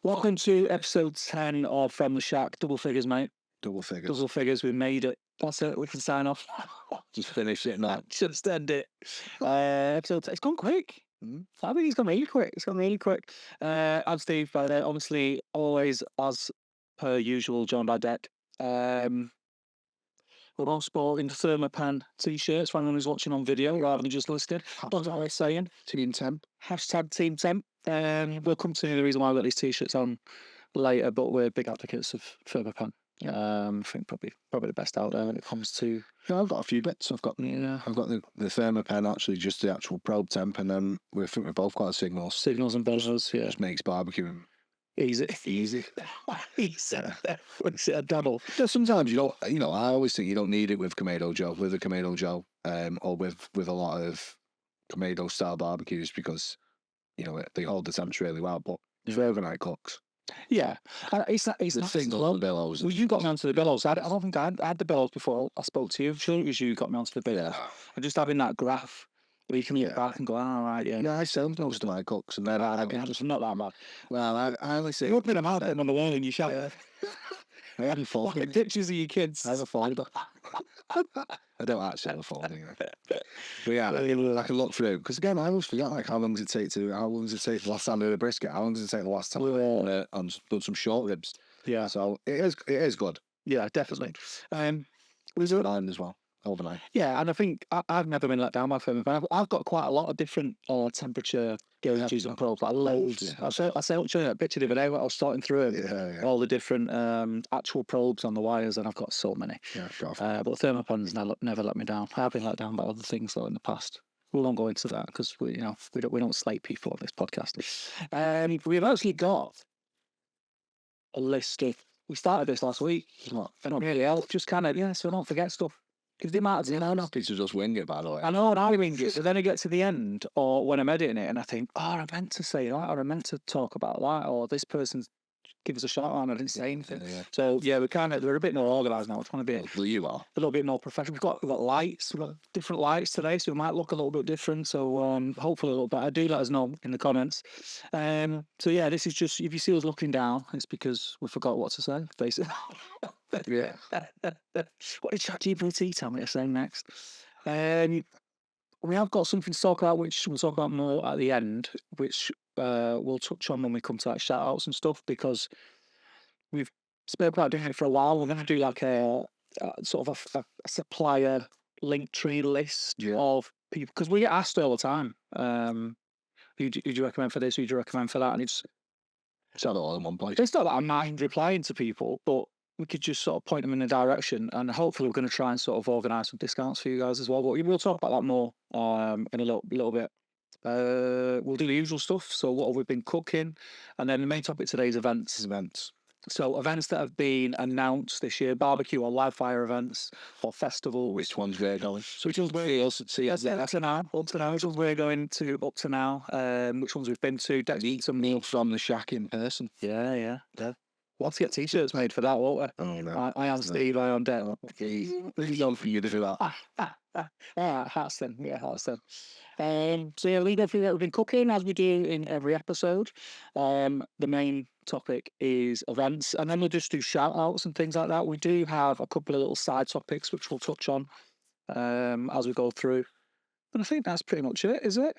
Welcome to episode 10 of From the Shack. Double figures, mate. Double figures. Double figures. We made it. That's it. We can sign off. Just finish it now. Should extend it. Episode 10. It's gone quick. I think it's gone really quick. It's gone really quick. I'm Steve, by the way. Obviously, always, as per usual, joined by Deck. We're all sporting the Thermopan t-shirts for anyone who's watching on video rather than just listening. That's what I was saying. Team 10. Hashtag Team 10. We'll come to the reason why we've got these t-shirts on later, but we're big advocates of Thermopan. I think probably the best out there when it comes to. Yeah, I've got a few bits. I've got the Thermopan, actually, just the actual probe temp, and then I think we've both got signals And buzzers. Yeah, just makes barbecuing easy. easy. What's it, a double? Sometimes I always think you don't need it with Kamado Joe, with a Kamado Joe, or with a lot of Kamado style barbecues, because they hold the temps really well. But it's overnight cooks. Yeah, it's the signals and billows. Well, you got me onto the billows. I don't think I had the billows before I spoke to you. I'm sure it was you who got me onto the billows. And just having that graph where you can look back and go, all right, yeah. Yeah, I sell most of my cooks, and then It's not that bad. Well, I only say You're putting them out there on the wall and you shout. I haven't fallen. Like pictures of your kids. I have a folder. I don't actually have a folder. But yeah, I can look through, because again, I always forget how long does it take the last time I did a brisket? How long does it take the last time on some short ribs? Yeah. So it is good. Yeah, definitely. Was it as well? Overnight. Yeah, and I think I've never been let down by Thermopan. I've got quite a lot of different temperature gauges and probes, like loads. Yeah. I say, I'll show you a picture the other day where I was starting through all the different actual probes on the wires, and I've got so many. Yeah, but Thermopan's never let me down. I've been let down by other things though in the past. We won't go into that because we don't slate people on this podcast. We've actually got a list of. We started this last week. Not really help. Just kind of so I don't forget stuff. Because the amount of I'm happy to just wing it, by the way. I know, and I wing it. So then I get to the end, or when I'm editing it, and I think, I meant to say that, or I meant to talk about that, or this person's give us a shout out and I didn't say anything. Yeah. So we're a bit more organised now. We're trying to be you are a little bit more professional. We've got lights, we've got different lights today, so we might look a little bit different. So hopefully a little better. Do let us know in the comments. So yeah, this is just, if you see us looking down, it's because we forgot what to say, basically. Yeah. What did ChatGPT tell me to say next? We have got something to talk about, which we'll talk about more at the end, which we'll touch on when we come to like shout outs and stuff, because we've spoken about doing it for a while. We're going to do like a sort of a supplier link tree list of people, because we get asked all the time, who do you recommend for this, who do you recommend for that? And it's not all in one place. It's not that I'm mind replying to people, but we could just sort of point them in a direction, and hopefully we're going to try and sort of organise some discounts for you guys as well. But we'll talk about that more in a little bit. We'll do the usual stuff. So what have we been cooking? And then the main topic today is events. So events that have been announced this year, barbecue or live fire events or festival. Which ones we're going? So which ones we're up to now. Which ones we're going to up to now. Which ones we've been to. Eat some meal from the shack in person. Yeah. We'll have to get t-shirts made for that, won't we? Oh, no. I am Steve, I am Dale. Please on for you to do that. Hearts then. So yeah, we go through that. We've been cooking, as we do in every episode. The main topic is events, and then we'll just do shout outs and things like that. We do have a couple of little side topics which we'll touch on as we go through. But I think that's pretty much it, is it?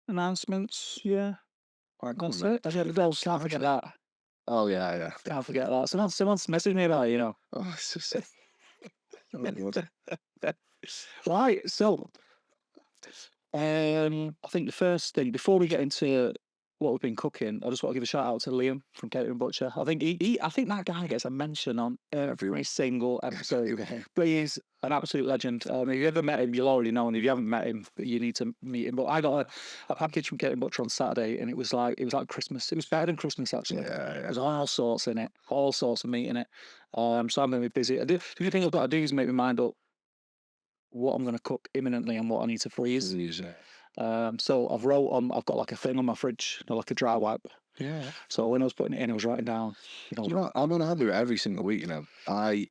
Announcements, yeah. That's it. Can't forget that. Oh yeah. Can't forget that. Someone's messaged me about it, Oh, it's just right. So, I think the first thing before we get into what we've been cooking, I just want to give a shout out to Liam from Catering Butcher. I think I think that guy gets a mention on every single episode. But he's an absolute legend. If you ever met him, you'll already know, and if you haven't met him, you need to meet him. But I got a package from Catering Butcher on Saturday, and it was like Christmas. It was better than Christmas, actually. Yeah. There's all sorts in it, all sorts of meat in it. So I'm going to be busy. The only thing I've got to do is make my mind up what I'm going to cook imminently and what I need to freeze. So I've got like a thing on my fridge, like a dry wipe. Yeah. So when I was putting it in, I was writing down. I'm going to do it every single week. I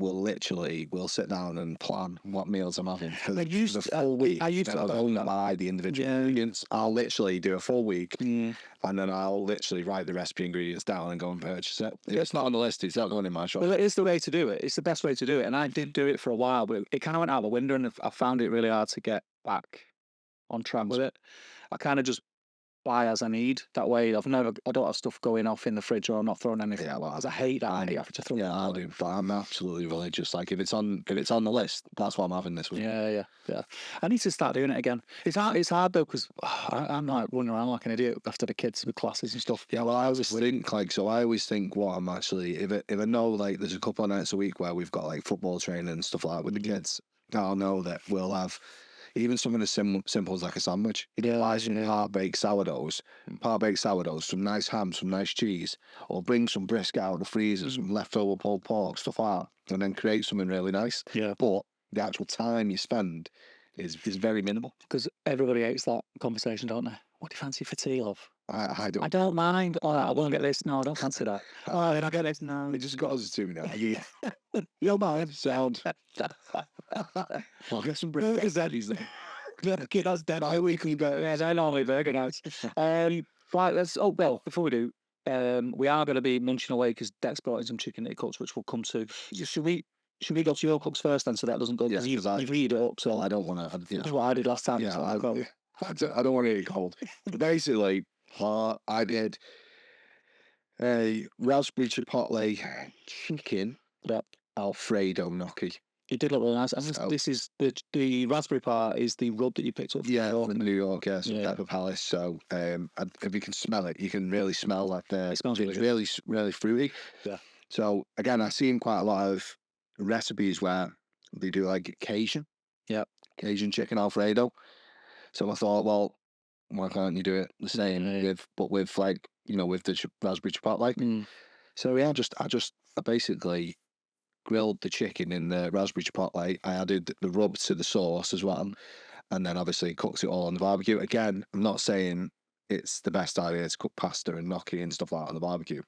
we'll sit down and plan what meals I'm having for I used the full week. I used to I have don't that. buy the individual ingredients. I'll literally do a full week, and then I'll literally write the recipe ingredients down and go and purchase it. If it's not on the list, it's not going in my shop. Well, it is the way to do it. It's the best way to do it. And I did do it for a while, but it kind of went out the window, and I found it really hard to get back on track with it. I kind of just buy as I need. That way, I don't have stuff going off in the fridge, or I'm not throwing anything. Yeah, well, Because I hate that. I have to throw. Yeah, I do. But I'm absolutely religious. Like if it's on the list, that's what I'm having this week. Yeah. I need to start doing it again. It's hard though, because I'm like running around like an idiot after the kids with classes and stuff. Yeah, well, I always think what I'm actually if I know like there's a couple of nights a week where we've got like football training and stuff like that with the kids, I'll know that we'll have even something as simple as like a sandwich. Buy some par-baked sourdoughs, some nice ham, some nice cheese, or bring some brisket out of the freezer, some leftover pulled pork, stuff like that, and then create something really nice. Yeah. But the actual time you spend is very minimal. Because everybody hates that conversation, don't they? What do you fancy for tea, love? I don't. I don't mind. Oh, I won't get this. No, I don't fancy that. Oh, then I get this. No. It just got us to me now. You don't mind? Sound. I'll get some burgers then, he's there. Okay, that's dead. I weekly burgers. I normally burger nights. Right, let's. Oh well, before we do, we are going to be munching away because Dex brought in some chicken that he cooks, which we'll come to. Should we go to your cooks first then, so that doesn't go? Yeah, you've read it up. So I don't want to. That's what I did last time. Yeah, so I don't want to eat cold. Basically, I did a raspberry chipotle chicken Alfredo gnocchi. It did look really nice. And this is the raspberry part is the rub that you picked up. Yeah, in New York, yeah, so Pepper Palace. So if you can smell it, you can really smell that. It smells really good. Really fruity. Yeah. So again, I've seen quite a lot of recipes where they do like Cajun chicken Alfredo. So I thought, well, why can't you do it the same with like with the raspberry chipotle? So yeah, I basically grilled the chicken in the raspberry chipotle. I added the rub to the sauce as well, and then obviously cooked it all on the barbecue. Again, I'm not saying it's the best idea to cook pasta and gnocchi and stuff like that on the barbecue,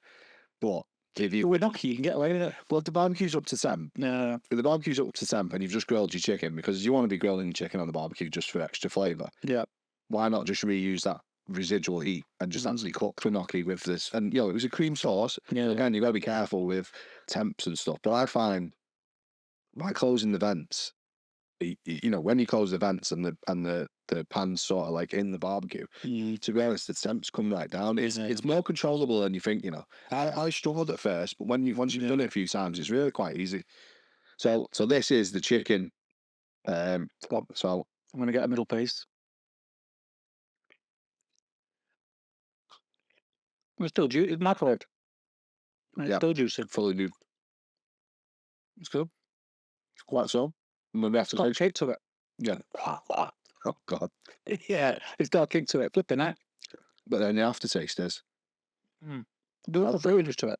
but if you with gnocchi, you can get away with it. Well, if the barbecue's up to temp. No. If the barbecue's up to temp and you've just grilled your chicken, because you want to be grilling your chicken on the barbecue just for extra flavour. Yeah. Why not just reuse that residual heat and just actually cook the gnocchi with this? And it was a cream sauce. Yeah. Again, you've got to be careful with temps and stuff. But I find by closing the vents, when you close the vents and the pan's sort of like in the barbecue, to be honest, the temps come right down. It's more controllable than you think. I struggled at first, but once you've done it a few times, it's really quite easy. So this is the chicken. So I'm gonna get a middle piece. It's still juicy. It's microwaved. It's still juicy. Fully new. It's good. Quite so. It's got a kick to it. Yeah. Oh God. Yeah, it's got a kick to it. Flipping it. But then the aftertaste is. Do a lot of fruitiness to it.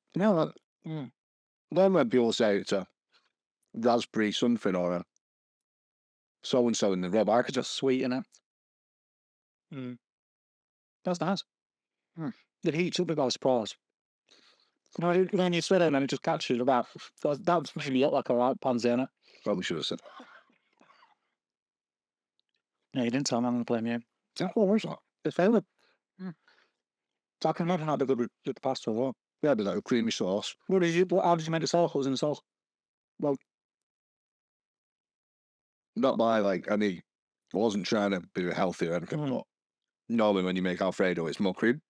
Then when people say it's a raspberry something or a so and so in the rub, I could just sweeten it. That's nice. The heat's up by surprise. When you spit it and it just catches about. That made me look like a right pansy, innit? Probably should have said. No, you didn't tell me. I'm going to blame you. Oh, where's that? It's failing. So I can imagine that'd be good with the pasta as well. Yeah, but that creamy sauce. How did you make the sauce? What was in the sauce? Well, not by like any. I wasn't trying to be healthy or anything, but normally when you make Alfredo, it's more cream.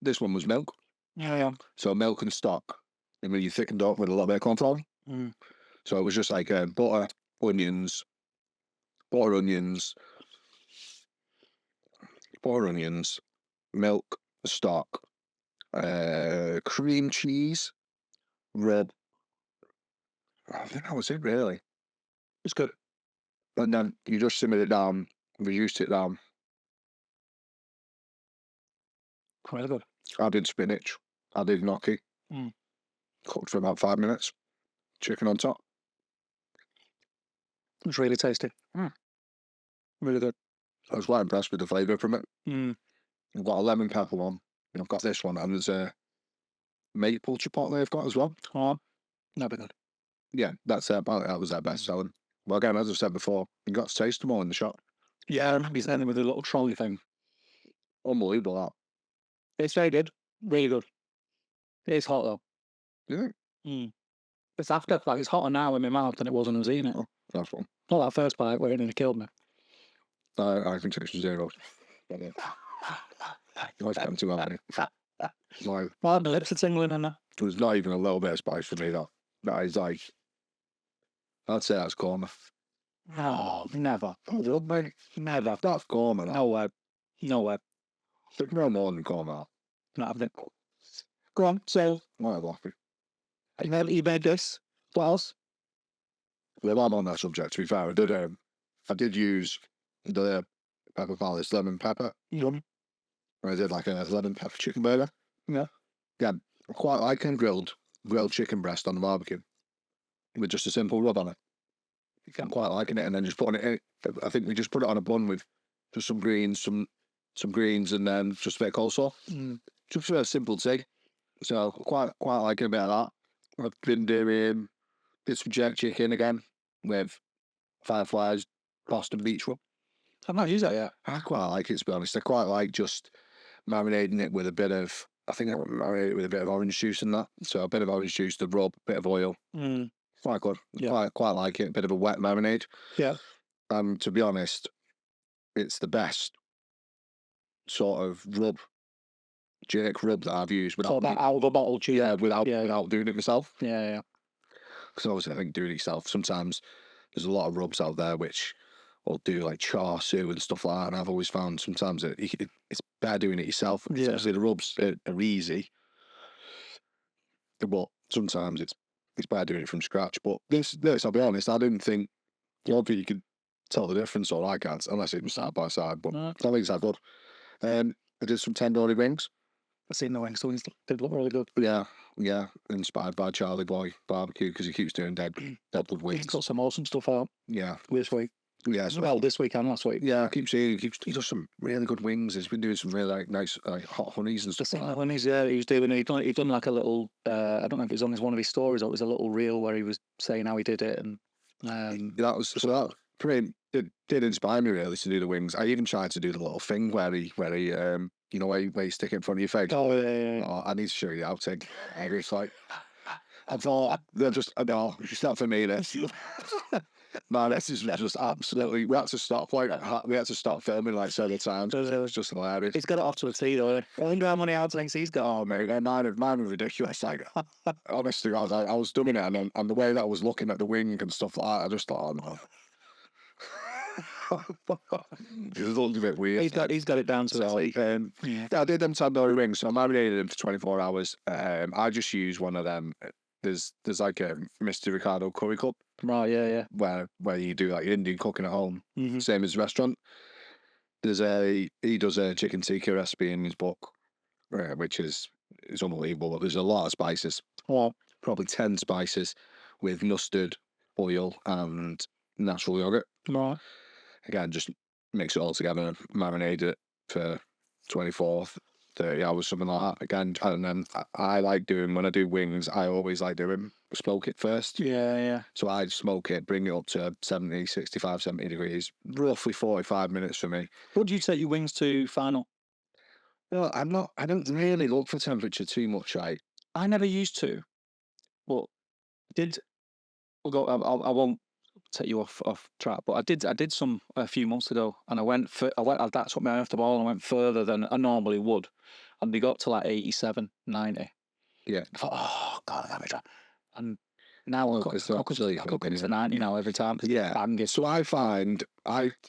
This one was milk. Yeah. So milk and stock. And when you thickened up with a little bit of corn flour. So it was just like butter, onions, milk, stock, cream cheese, rub. I think that was it, really. It's good. And then you just simmered it down, reduced it down. Really good. Added spinach, added gnocchi. Cooked for about 5 minutes. Chicken on top. It's really tasty. Really good. I was quite impressed with the flavour from it. I've got a lemon pepper one. I've got this one, and there's a maple chipotle I've got as well. Oh, that'd be good. Yeah, that's apparently that was their best selling. Well, again, as I said before, you got to taste them all in the shop. Yeah, I remember you saying them with a little trolley thing. Unbelievable that. It's very good. Really good. It's hot though. Yeah, It's after, like, it's hotter now in my mouth than it was when I was eating it. that's one. Not that first bite where it nearly killed me. I can taste the zeros. You always come to that. Like, My lips are tingling in there. there's not even a little bit of spice for me. That is like, I'd say that's korma. No, never. Oh, mate, Never. that's korma. That. No way. No way. There's no more than korma. Not having it. Go on, so Whatever. you made this. What else? Well, I'm on that subject. To be fair, I did use the pepper palace lemon pepper. Yum. I did like a lemon pepper chicken burger. Yeah. Yeah, I quite like a grilled chicken breast on the barbecue with just a simple rub on it. I'm quite liking it, and then just putting it in. I think we just put it on a bun with just some greens, some greens, and then just a bit of coleslaw. Just a simple tea. So quite liking a bit of that. I've been doing some jerk chicken again with Fireflies Boston beach rub. I've not used that yet. I quite like it, to be honest. I quite like just marinating it with a bit of, I think I marinate it with a bit of orange juice and that. So a bit of orange juice, the rub, bit of oil. Quite good. Yeah. Quite like it. A bit of a wet marinade. Yeah. To be honest, it's the best sort of jerk rub that I've used So that out of a bottle cheese. yeah, without doing it myself. Yeah. Because obviously I think doing it yourself, sometimes there's a lot of rubs out there which will do like char siu and stuff like that, and I've always found sometimes it's better doing it yourself. Yeah. Obviously the rubs are easy, but sometimes it's better doing it from scratch. But this I'll be honest, I didn't think you could tell the difference, or I can't, unless it was side by side, but No. I think it's that good. I did some tandoori wings. I've seen the wings, so they look really good. Yeah, inspired by Charlie Boy Barbecue, because he keeps doing dead good He's wings. got some awesome stuff out Yeah, this week. yeah. So, Well, this week and last week. yeah, I keep seeing he does some really good wings. He's been doing some really like nice hot honeys and Just stuff. like when he's he'd done like a little I don't know if it was on one of his stories or it was a little reel where he was saying how he did it, and That pretty did inspire me really to do the wings. I even tried to do the little thing where he you know where you stick it in front of your face. oh yeah. Oh, I need to show you the outtake. It's like I thought no, it's not for me. This man, this is just absolutely. We had to stop filming like several times. It was just hilarious. He's got it off to a T though. I wonder how many outtakes he's got. Oh mate, mine are ridiculous. Like honestly, I was doing it, and the way that I was looking at the wing and stuff like that, I just thought, oh, no. It looked a bit weird. He's got it down to So, yeah. I did them tandoori wings, so I marinated them for 24 hours. I just use one of them. There's like a Mr. Ricardo curry cup Right, yeah. where you do like Indian cooking at home, Mm-hmm. same as the restaurant. He does a chicken tikka recipe in his book, which is unbelievable. But there's a lot of spices, Well, probably 10 spices, with mustard, oil, and natural yogurt. right. Again, just mix it all together and marinate it for 24, 30 hours, something like that. Again, and then I like doing, when I do wings, I always like doing smoke it first. Yeah. So I smoke it, bring it up to 65, 70 degrees, roughly 45 minutes for me. What do you take your wings to final? No, I don't really look for temperature too much, right? I never used to. Well, we'll go. I won't take you off track, but I did some a few months ago, and that took me off the ball, and I went further than I normally would, and they got to like 87, 90. Yeah. I thought, oh god, let me try. And now I Because cook them to 90 now every time. Yeah. Banging. So I find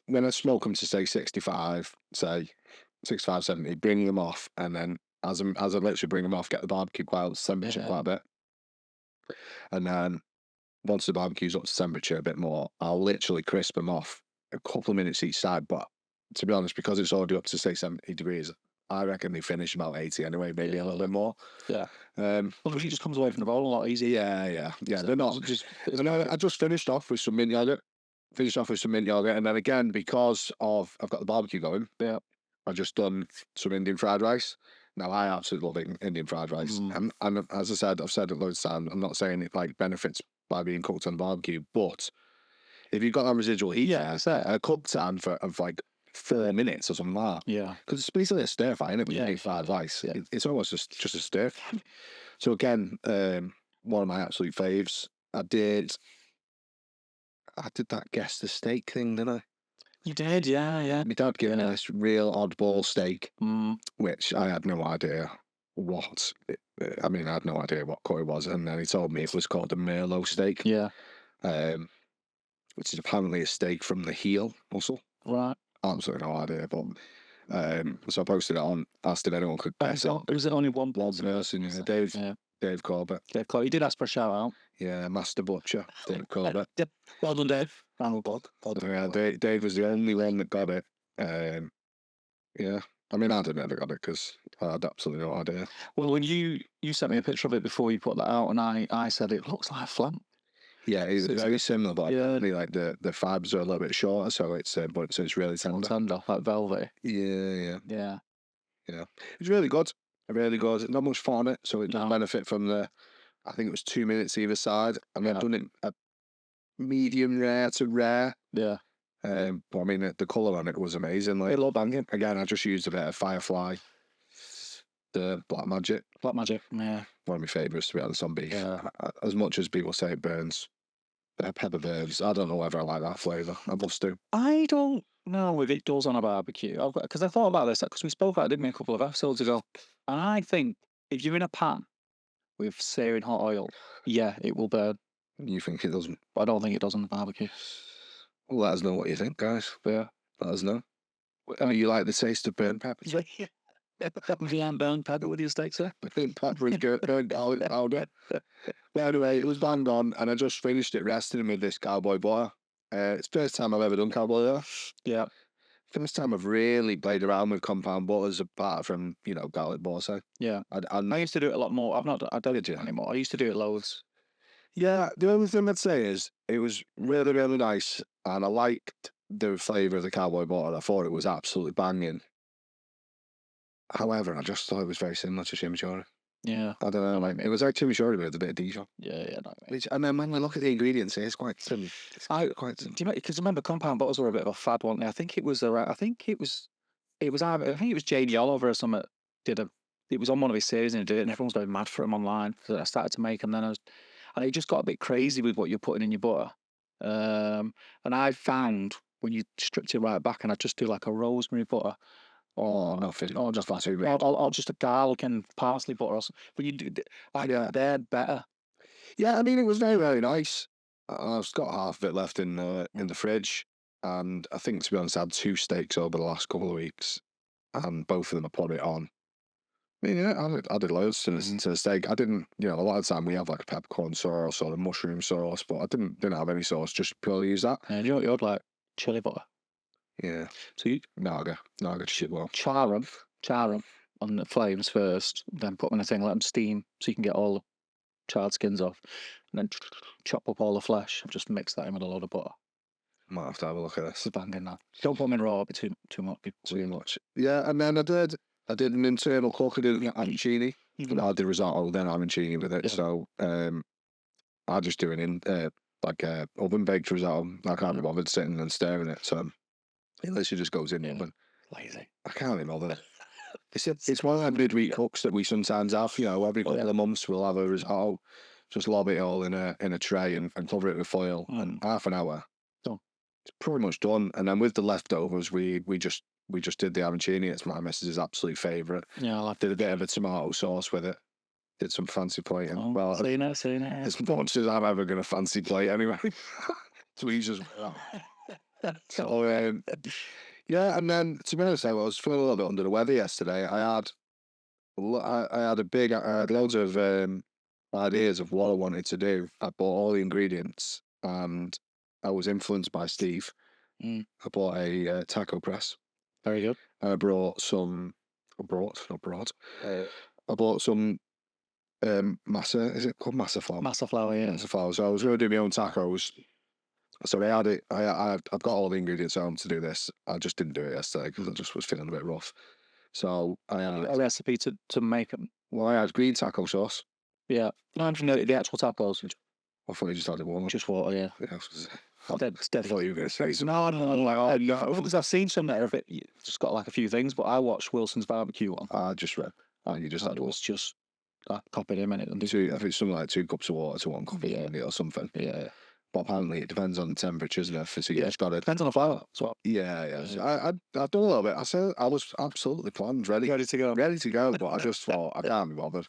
when I smoke them to say 65, 70, bring them off, and then as I literally bring them off, get the barbecue quite up to temperature quite a bit, and then once the barbecue's up to temperature a bit more, I'll literally crisp them off a couple of minutes each side. But to be honest, because it's already up to say 70 degrees, I reckon they finish about 80 anyway, maybe a little bit more. Yeah. Well, it just comes away from the bowl a lot easier. Yeah. They're not just. I just finished off with some mint yogurt. And then again, because I've got the barbecue going. Yeah. I've just done some Indian fried rice. Now I absolutely love Indian fried rice, and as I've said it loads of times. I'm not saying it like benefits by being cooked on barbecue. But if you've got that residual heat, a cooked time of like 4 minutes or something like that. Yeah. Because it's basically a stir fry, isn't it? With Yeah. fried rice. Yeah. It's almost just a stir fry. So again, one of my absolute faves. I did that guess the steak thing, didn't I? You did, yeah. My dad gave me this real oddball steak, Mm. which I had no idea I mean, I had no idea what cut it was, and then he told me it was called a Merlot steak. Yeah. Which is apparently a steak from the heel muscle. Right. Absolutely no idea, but so I posted it on, asked if anyone could guess it. Was it only one blood? Person, Dave Corbett. Dave Corbett. You did ask for a shout out. Yeah, Master Butcher, Dave Corbett. Well done, Dave. Round of applause. Yeah, Dave was the only one that got it. Yeah, I mean, I never got it because I had absolutely no idea. Well, when you sent me a picture of it before you put that out, and I said it looks like flam. Yeah, it's very similar, but like the fibres are a little bit shorter, so it's really tender, like velvet. Yeah. Yeah. It's really good. Really good. Not much fat on it, so it does benefit from I think it was 2 minutes either side, and I've done it at medium rare to rare. Yeah. But I mean, the colour on it was amazing. Like, it looked banging. Again, I just used a bit of Firefly, the Black Magic. Yeah. One of my favourites, to be honest, on beef. Yeah. As much as people say it burns, pepper burns, I don't know whether I like that flavour. I must do. I don't know if it does on a barbecue. Because I thought about this, because we spoke about it, didn't we, a couple of episodes ago. And I think if you're in a pan with searing hot oil, yeah, it will burn. You think it doesn't? But I don't think it does on the barbecue. Well, let us know what you think, guys. Yeah. Let us know. I mean, you like the taste of burnt pepper? Yeah. Burnt pepper with your steak, sir? Burnt pepper is good. Burnt garlic powder. But anyway, it was bang on, and I just finished it resting with this cowboy butter. It's the first time I've ever done cowboy butter. Yeah. First time I've really played around with compound butters apart from, garlic butter. Yeah. I used to do it a lot more. I don't do it anymore. I used to do it loads. Yeah, the only thing I'd say is it was really, really nice, and I liked the flavour of the cowboy butter. I thought it was absolutely banging. However, I just thought it was very similar to chimichurri. Yeah. I don't know, like, it was like chimichurri with a bit of Dijon. Yeah. And then when I look at the ingredients, it's quite similar. Because remember, compound butters were a bit of a fad, weren't they? I think it was JD Oliver or something it was on one of his series and he did it, and everyone was going mad for him online. So I started to make them then. And it just got a bit crazy with what you're putting in your butter. And I found when you stripped it right back, and I just do like a rosemary butter, or just a garlic and parsley butter. But you do they're better. Yeah, I mean, it was very, very nice. I've got half of it left in the fridge, and I think, to be honest, I had 2 steaks over the last couple of weeks, and both of them I put it on. I mean, yeah, I did loads to the steak. I didn't, a lot of the time we have like a peppercorn sauce or a mushroom sauce, but I didn't have any sauce, just purely use that. And you had like chili butter. Yeah. So you Naga chili butter. Char them on the flames first, then put them in a thing, let them steam so you can get all the charred skins off, and then chop up all the flesh and just mix that in with a load of butter. Might have to have a look at this. It's banging that. Don't put them in raw, it'll be too much. Too much. Yeah, and then I did an internal cook. I did arancini. I did risotto, then arancini with it. Yeah. So I just do like a oven baked risotto. I can't be bothered sitting and stirring it. So it literally just goes in the oven. Lazy. I can't be bothered. It's one of the midweek cooks that we sometimes have. Every couple of months we'll have a risotto. Just lob it all in a tray and cover it with foil, and half an hour. Done. It's pretty much done. And then with the leftovers, we just did the arancini. It's my missus' absolute favourite. Yeah, I did a bit of a tomato sauce with it. Did some fancy plating. Oh, well, seen it. As much as I'm ever going to fancy plate anyway. Tweezers. So, yeah, and then, to be honest, I was feeling a little bit under the weather yesterday. I had loads of ideas of what I wanted to do. I bought all the ingredients, and I was influenced by Steve. I bought a taco press. Very good. I brought some. I bought some masa. Is it called masa flour? Masa flour, yeah. Masa flour. So I was going to do my own tacos. So I had it. I've got all the ingredients home to do this. I just didn't do it yesterday because I just was feeling a bit rough. So I had a recipe to make them. Well, I had green taco sauce. Yeah, no, the actual tacos. I thought you just had it warm. Just water, yeah. Yeah, It's I dead. thought you were going to say so. No, I'm like, oh no. Because I've seen some that have just got like a few things, but I watched Wilson's barbecue one. I just read. You just had It water. was just I copied him in it and do. I think it's something like 2 cups of water to 1 cup of honey or something. Yeah, But apparently it depends on the temperatures and everything. So you just got it. depends on the flour as well. Yeah. So I've done a little bit. I said I was absolutely planned, ready to go. but I just thought I can't be bothered.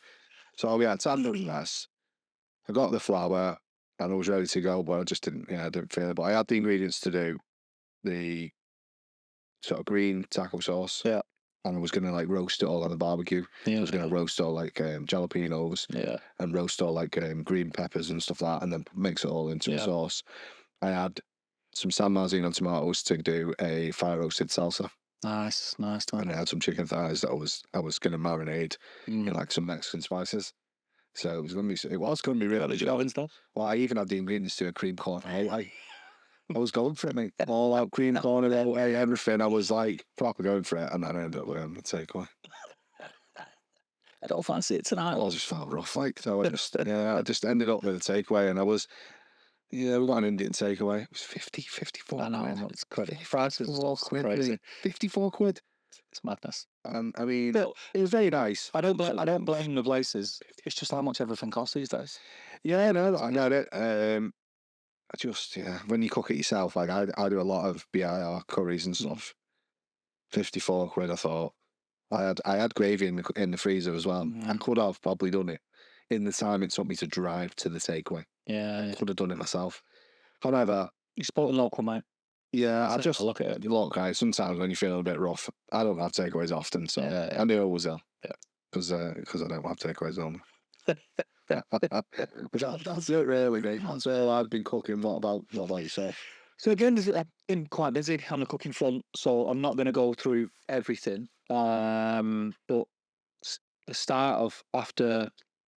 So yeah, it's had a mess. I got the flour and I was ready to go, but I just didn't. Yeah, I didn't feel it. But I had the ingredients to do the sort of green taco sauce. Yeah. And I was gonna like roast it all on the barbecue. Yeah. I was gonna roast all like jalapenos. Yeah. And roast all like green peppers and stuff like that, and then mix it all into a sauce. I had some San Marzino tomatoes to do a fire roasted salsa. Nice. And I had some chicken thighs that I was gonna marinate in like some Mexican spices. So it was gonna be really good. And stuff. Well, I even had the ingredients to a cream corn. I was going for it, mate. All out cream corn and everything. I was like proper going for it, and then I ended up with the takeaway. I don't fancy it tonight. I just felt rough, like, so I just ended up with a takeaway, and we got an Indian takeaway. It was 54 I know, quid. it's crazy. Prices are crazy. 54 quid. It's madness. And I mean, But it was very nice. I don't blame the places. It's just how much everything costs these days. Yeah, no, I get it. I just, when you cook it yourself, like I do a lot of BIR curries and stuff. 54 quid, I thought. I had gravy in the freezer as well. I could have probably done it in the time it took me to drive to the takeaway. Yeah. Could have done it myself. However, you support local, mate. Yeah, I just look at it. Look, guys, sometimes when you're feeling a bit rough, I don't have takeaways often, so I knew I was ill. Yeah. Because I don't have takeaways on. But that's it, really, mate. That's all I've been cooking. What about yourself? So again, I've been quite busy on the cooking front, so I'm not going to go through everything. But the start of after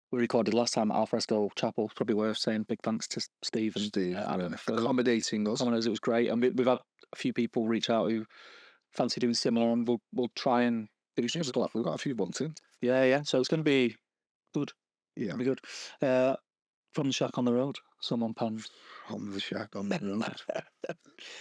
we recorded last time at Alfresco Chapel, probably worth saying big thanks to Steve and for accommodating us. It was great, and we've had a few people reach out who fancy doing similar, and we'll try and do. We've got a few ones in. Yeah. So it's going to be good. Yeah, it'll be good. From the shack on the road, someone panned. From the shack on the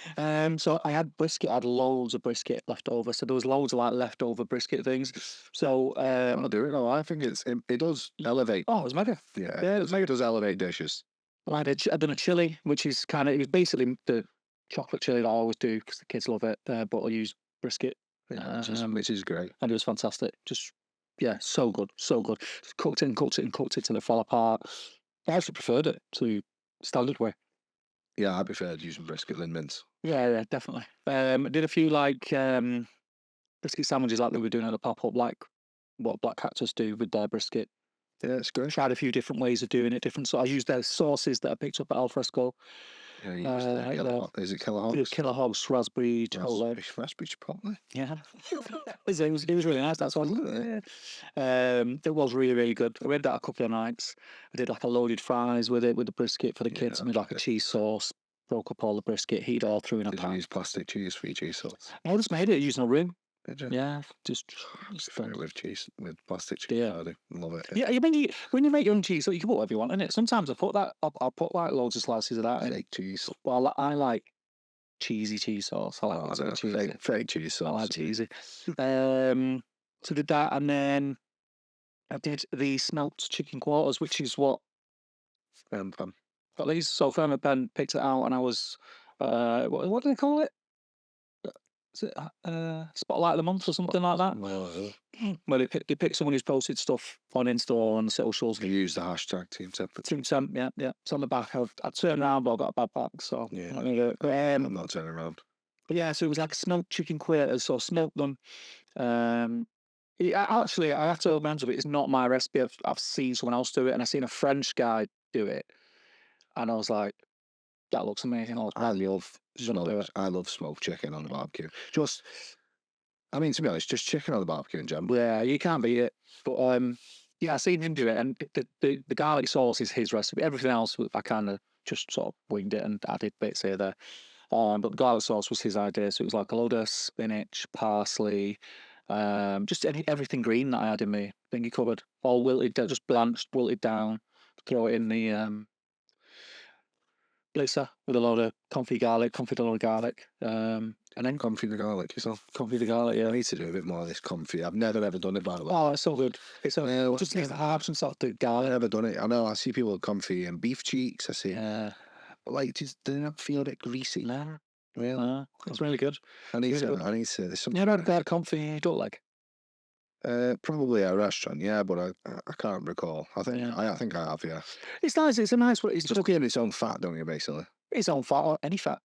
road. So I had brisket. I had loads of brisket left over. So there was loads of like leftover brisket things. So I'll do it. No, I think it does elevate. Oh, it was mega. Yeah, it does elevate dishes. Well, I'd done a chili, which is it was basically the chocolate chili that I always do because the kids love it. But I use brisket, which is great, and it was fantastic. Just so good. Just cooked it till it fell apart. I actually preferred it to standard way. Yeah, I preferred using brisket than mince. Yeah, definitely. I did a few brisket sandwiches like they were doing at the pop-up, like what Black Cactus do with their brisket. Yeah, it's great. Tried a few different ways of doing it. So I used their sauces that I picked up at Alfresco. Yeah, is it Killer Hogs? Killer Hogs, raspberry chipotle. Raspberry chipotle? Yeah. it was really nice, that's all. It was really, really good. I made that a couple of nights. I did like a loaded fries with it, with the brisket for the kids. I made like a cheese sauce, broke up all the brisket, heated it all through in a pan. Did you use plastic cheese for your cheese sauce? I just made it using a roux. Did you? Yeah, just with cheese, with plastic cheese. Yeah, I do love it. Yeah, when you make your own cheese, so you can put whatever you want in it. Sometimes I'll put like loads of slices of that in. Fake cheese. Well, I like cheesy cheese sauce. I like fake cheese sauce. I like cheesy. So did that, and then I did the smelt chicken quarters, which is what at least so Firm Ben picked it out, and I was what do they call it? Is it Spotlight of the Month or something like that? Well, they picked someone who's posted stuff on Insta or on socials. They use the hashtag Team Temp. Team Temp, yeah. It's on the back. I turned around, but I got a bad back, so yeah. I'm not turning around. But yeah, so it was like smoked chicken quarters, so smoked them. Actually, I have to admit it. It's not my recipe. I've seen someone else do it, and I've seen a French guy do it, and I was like, that looks amazing. I love smoked chicken on the barbecue. To be honest, just chicken on the barbecue in general. Yeah, you can't beat it. But I seen him do it, and the garlic sauce is his recipe. Everything else, I kind of just sort of winged it and added bits here there. But the garlic sauce was his idea, so it was like a load of spinach, parsley, just everything green that I had in my thingy cupboard, all wilted, just blanched, wilted down. Throw it in the blitzer with a lot of confit a lot of garlic, and then Comfy the garlic yourself. confit the garlic. Yeah. I need to do a bit more of this comfy. I've never ever done it, by the way. Oh, it's so good. It's so Yeah, just takes the herbs and sort of the I've garlic. never done it. I know I see people with comfy and beef cheeks. I see, Yeah. but like, just doesn't it feel a bit greasy? No, Really? no, it's really good. I need really to. good. I need to. There's You something. ever had confit you don't like? Probably a restaurant, yeah, but I can't recall. I think Yeah. I think I have, yeah. It's nice. It's a nice one. It's Just just cooking its own fat, don't you? Basically, it's on fat or any fat.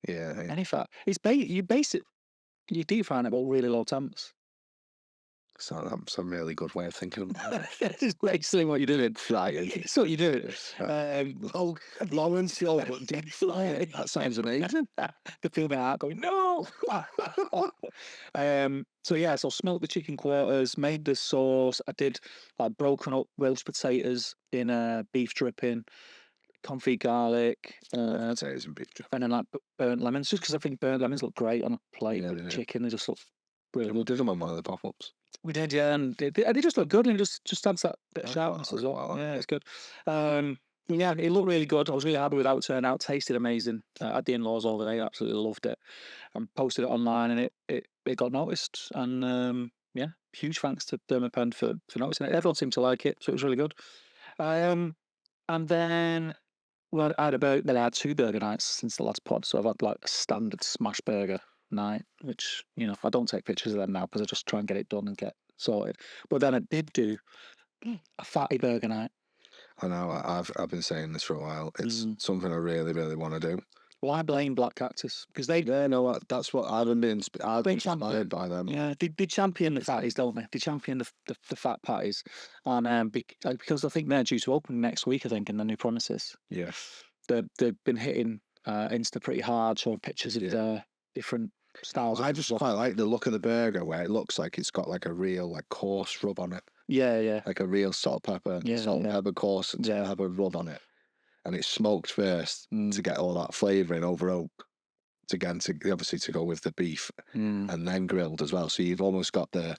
yeah. Yeah. Any fat. It's you base it. You deep fry it at really low temps. So that's a really good way of thinking about it. That's basically what you're doing. Right. It's what you're doing. Oh, Lawrence, you're deep fry it. That sounds amazing. Could feel my heart going, no. So yeah, so smoked the chicken quarters, made the sauce. I did like broken up Welsh potatoes in a beef dripping, confit garlic, Potatoes and beef. and then like burnt lemons. Just because I think burnt lemons look great on a plate Yeah, with they do. chicken. They just look We brilliant. did them on one of the pop-ups. We did, yeah, and they just look good, and it just adds that bit of I sharpness as well. quite like Yeah, it. it's good. Yeah, it looked really good. I was really happy with how it turned out. Tasted amazing. I had the in-laws over there. Absolutely loved it. And posted it online, and it got noticed. And yeah, huge thanks to Dermapen for noticing it. Everyone seemed to like it, so it was really good. And then well, I had 2 burger nights since the last pod, so I've had like a standard smash burger night, which I don't take pictures of them now because I just try and get it done and get sorted. But then I did do a fatty burger night. I know. I've been saying this for a while. It's Mm. something I really, really want to do. Well, I blame Black Cactus because they Yeah, no, that's what I've been. I've been Big champion. inspired by them. yeah they champion the fatties, don't they? They champion the fat patties, and because I think they're due to open next week. I think in the new premises. Yeah. They've been hitting Insta pretty hard, showing pictures of Yeah. the different styles. I of just stuff. quite like the look of the burger where it looks like it's got like a real like coarse rub on it, Yeah. like a real salt pepper, Yeah, salt and yeah. pepper coarse and Yeah. pepper rub on it, and it's smoked first Mm. to get all that flavouring over oak. Obviously to go with the beef, Mm. and then grilled as well. So you've almost got the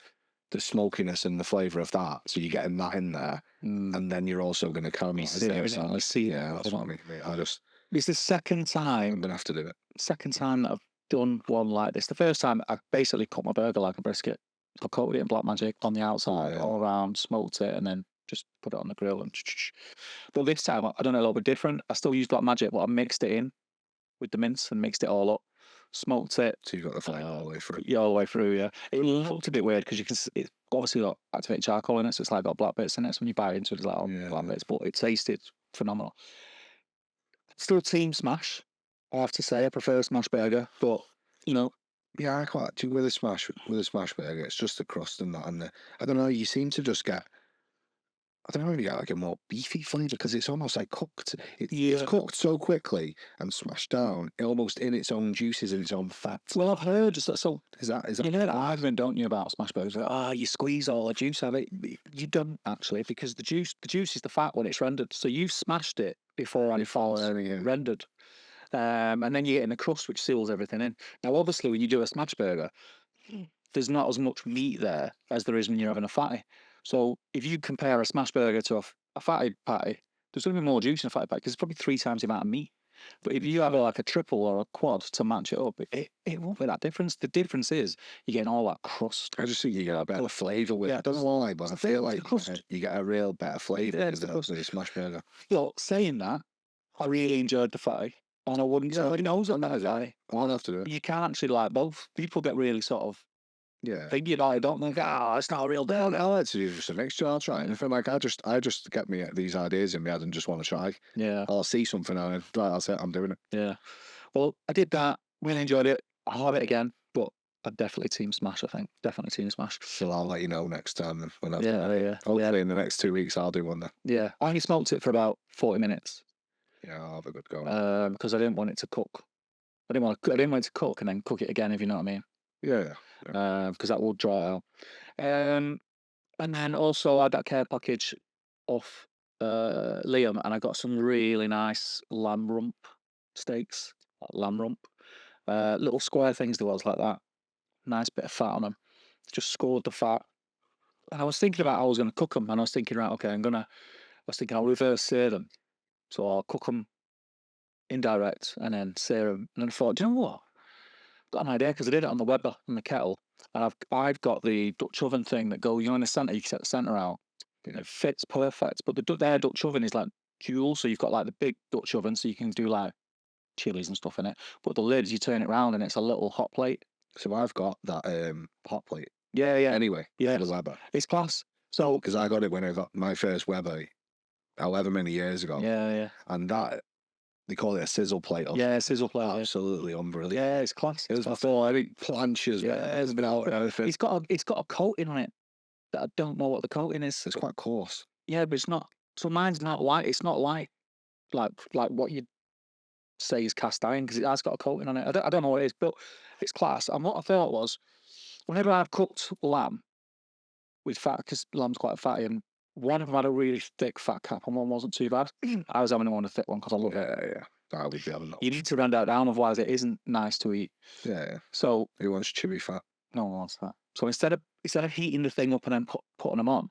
smokiness and the flavour of that. So you're getting that in there, Mm. and then you're also going to caramelise see the it, innit? You outside. see it, Yeah, that's you what I know. mean. It's the second I'm time going to have to do it. that I've done one like this. The first time I basically cut my burger like a brisket. I coated it in black magic on the outside, Yeah. all around, smoked it, and then just put it on the grill and. But this time I done it a little bit different. I still used black magic, but I mixed it in with the mince and mixed it all up. Smoked it. So you've got the flame all the way through. Yeah, all the way through. Yeah, it looked a bit weird because it's obviously got activated charcoal in it, so it's like got black bits in it. So when you bite into it, it's like black Yeah. bits, but it tasted phenomenal. Still team smash, I have to say. I prefer smash burger, but Yeah, I quite do with a smash burger. It's just the crust and that, and I don't know. You seem to just get. I don't know if you get like a more beefy flavour because it's almost like cooked. It's Yeah. cooked so quickly and smashed down, almost in its own juices and its own fat. well, I've heard so. Is that? You know that argument, don't you, about smash burgers? Like, you squeeze all the juice out of it. You don't actually, because the juice is the fat when it's rendered. So you've smashed it before and rendered. And then you get in the crust, which seals everything in. Now, obviously, when you do a smash burger, there's not as much meat there as there is when you're having a fatty. So if you compare a smash burger to a fatty patty, there's going to be more juice in a fatty patty because it's probably 3 times the amount of meat. But if you have like a triple or a quad to match it up, it won't be that difference. The difference is you're getting all that crust. I just think you get a better flavour with. Yeah, I don't know why, but I feel like crust. you get a real better flavour Yeah, with it's the crust. a smash burger. Look, saying that, I really enjoyed the fatty. And I wouldn't say nose on that guy. I'll have to do it. You can't actually like both. People get really sort of Yeah. think don't think, it's not a real deal. I'll like to do just a mixture. I'll try it. And I feel like I just get me these ideas in my head and just want to try. Yeah. I'll see something and I'll say I'm doing it. Yeah. Well, I did that. Really enjoyed it. I'll have it again, but I'd definitely team smash. I think definitely team smash. So I'll let you know next time when I've. Yeah. Hopefully in the next 2 weeks I'll do one then. Yeah. I only smoked it for about 40 minutes. Yeah, I'll have a good go. Because I didn't want it to cook. I didn't want it to cook and then cook it again, if you know what I mean. Yeah. Because that will dry out. And then also I had that care package off Liam, and I got some really nice lamb rump steaks. Lamb rump. Little square things there was like that. Nice bit of fat on them. Just scored the fat. And I was thinking about how I was going to cook them, and I was thinking, right, okay, I'll reverse sear them. So I'll cook them indirect, and then serum. And then I thought, do you know what? Got an idea, because I did it on the Weber in the kettle, and I've got the Dutch oven thing that goes, in the centre. You can set the centre out. It fits perfect. But their Dutch oven is like dual, so you've got like the big Dutch oven, so you can do like chilies and stuff in it. But the lid, you turn it round, and it's a little hot plate. So I've got that hot plate. Yeah, yeah. Anyway, Yeah, the Weber. it's class. So Because I got it when I got my first Weber, however many years ago. yeah. And that, they call it a sizzle plate. Yeah, sizzle plate. Absolutely unbelievable. Yeah, it's class. It was before any planches. Yeah, it's been out. It's got a coating on it that I don't know what the coating is. It's quite coarse. Yeah, but it's not. So mine's not white. It's not like what you'd say is cast iron, because it has got a coating on it. I don't know what it is, but it's class. And what I thought was, whenever I've cooked lamb with fat, because lamb's quite fatty, and one of them had a really thick fat cap, and one wasn't too bad. I was having one a thick one because I love it. Yeah. I would be having that. You need to rend that down, otherwise it isn't nice to eat. Yeah. So Who wants chewy fat? no one wants that. So instead of heating the thing up and then putting them on,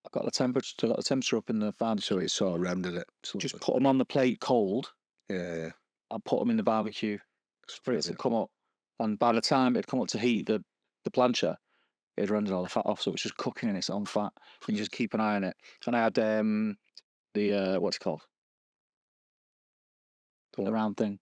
I got the temperature up in the fan. So it sort of rendered it. Just put them on the plate cold. Yeah. I'll put them in the barbecue for it to come up. And by the time it'd come up to heat the plancher, it'd rendered all the fat off. So it's just cooking in its own fat. And you just keep an eye on it. And I had the what's it called? The round thing.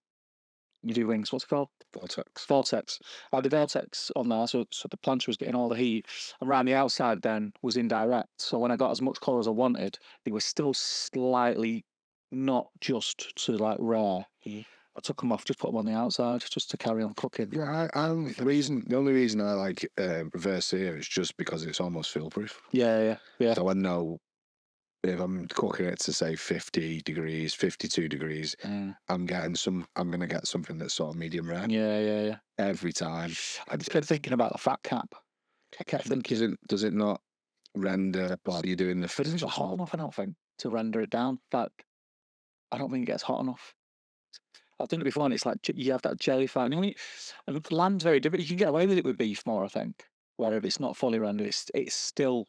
You do wings. What's it called? Vortex. I had the Vortex on there, so the plancher was getting all the heat. And around the outside then was indirect. So when I got as much colour as I wanted, they were still slightly not just to like rare. I took them off, just put them on the outside, just to carry on cooking. Yeah, the only reason I like reverse sear is just because it's almost foolproof. Yeah. So I know if I'm cooking it to say 50 degrees, 52 degrees, I'm going to get something that's sort of medium rare. Yeah. Every time. I just kept thinking about the fat cap. I kept thinking, does it not render while you're doing the? But it's not hot enough, I don't think, to render it down. But I don't think it gets hot enough. I've done it before, and it's like you have that jelly fat. And lamb's very different. You can get away with it with beef more, I think. Where if it's not fully rendered, it's still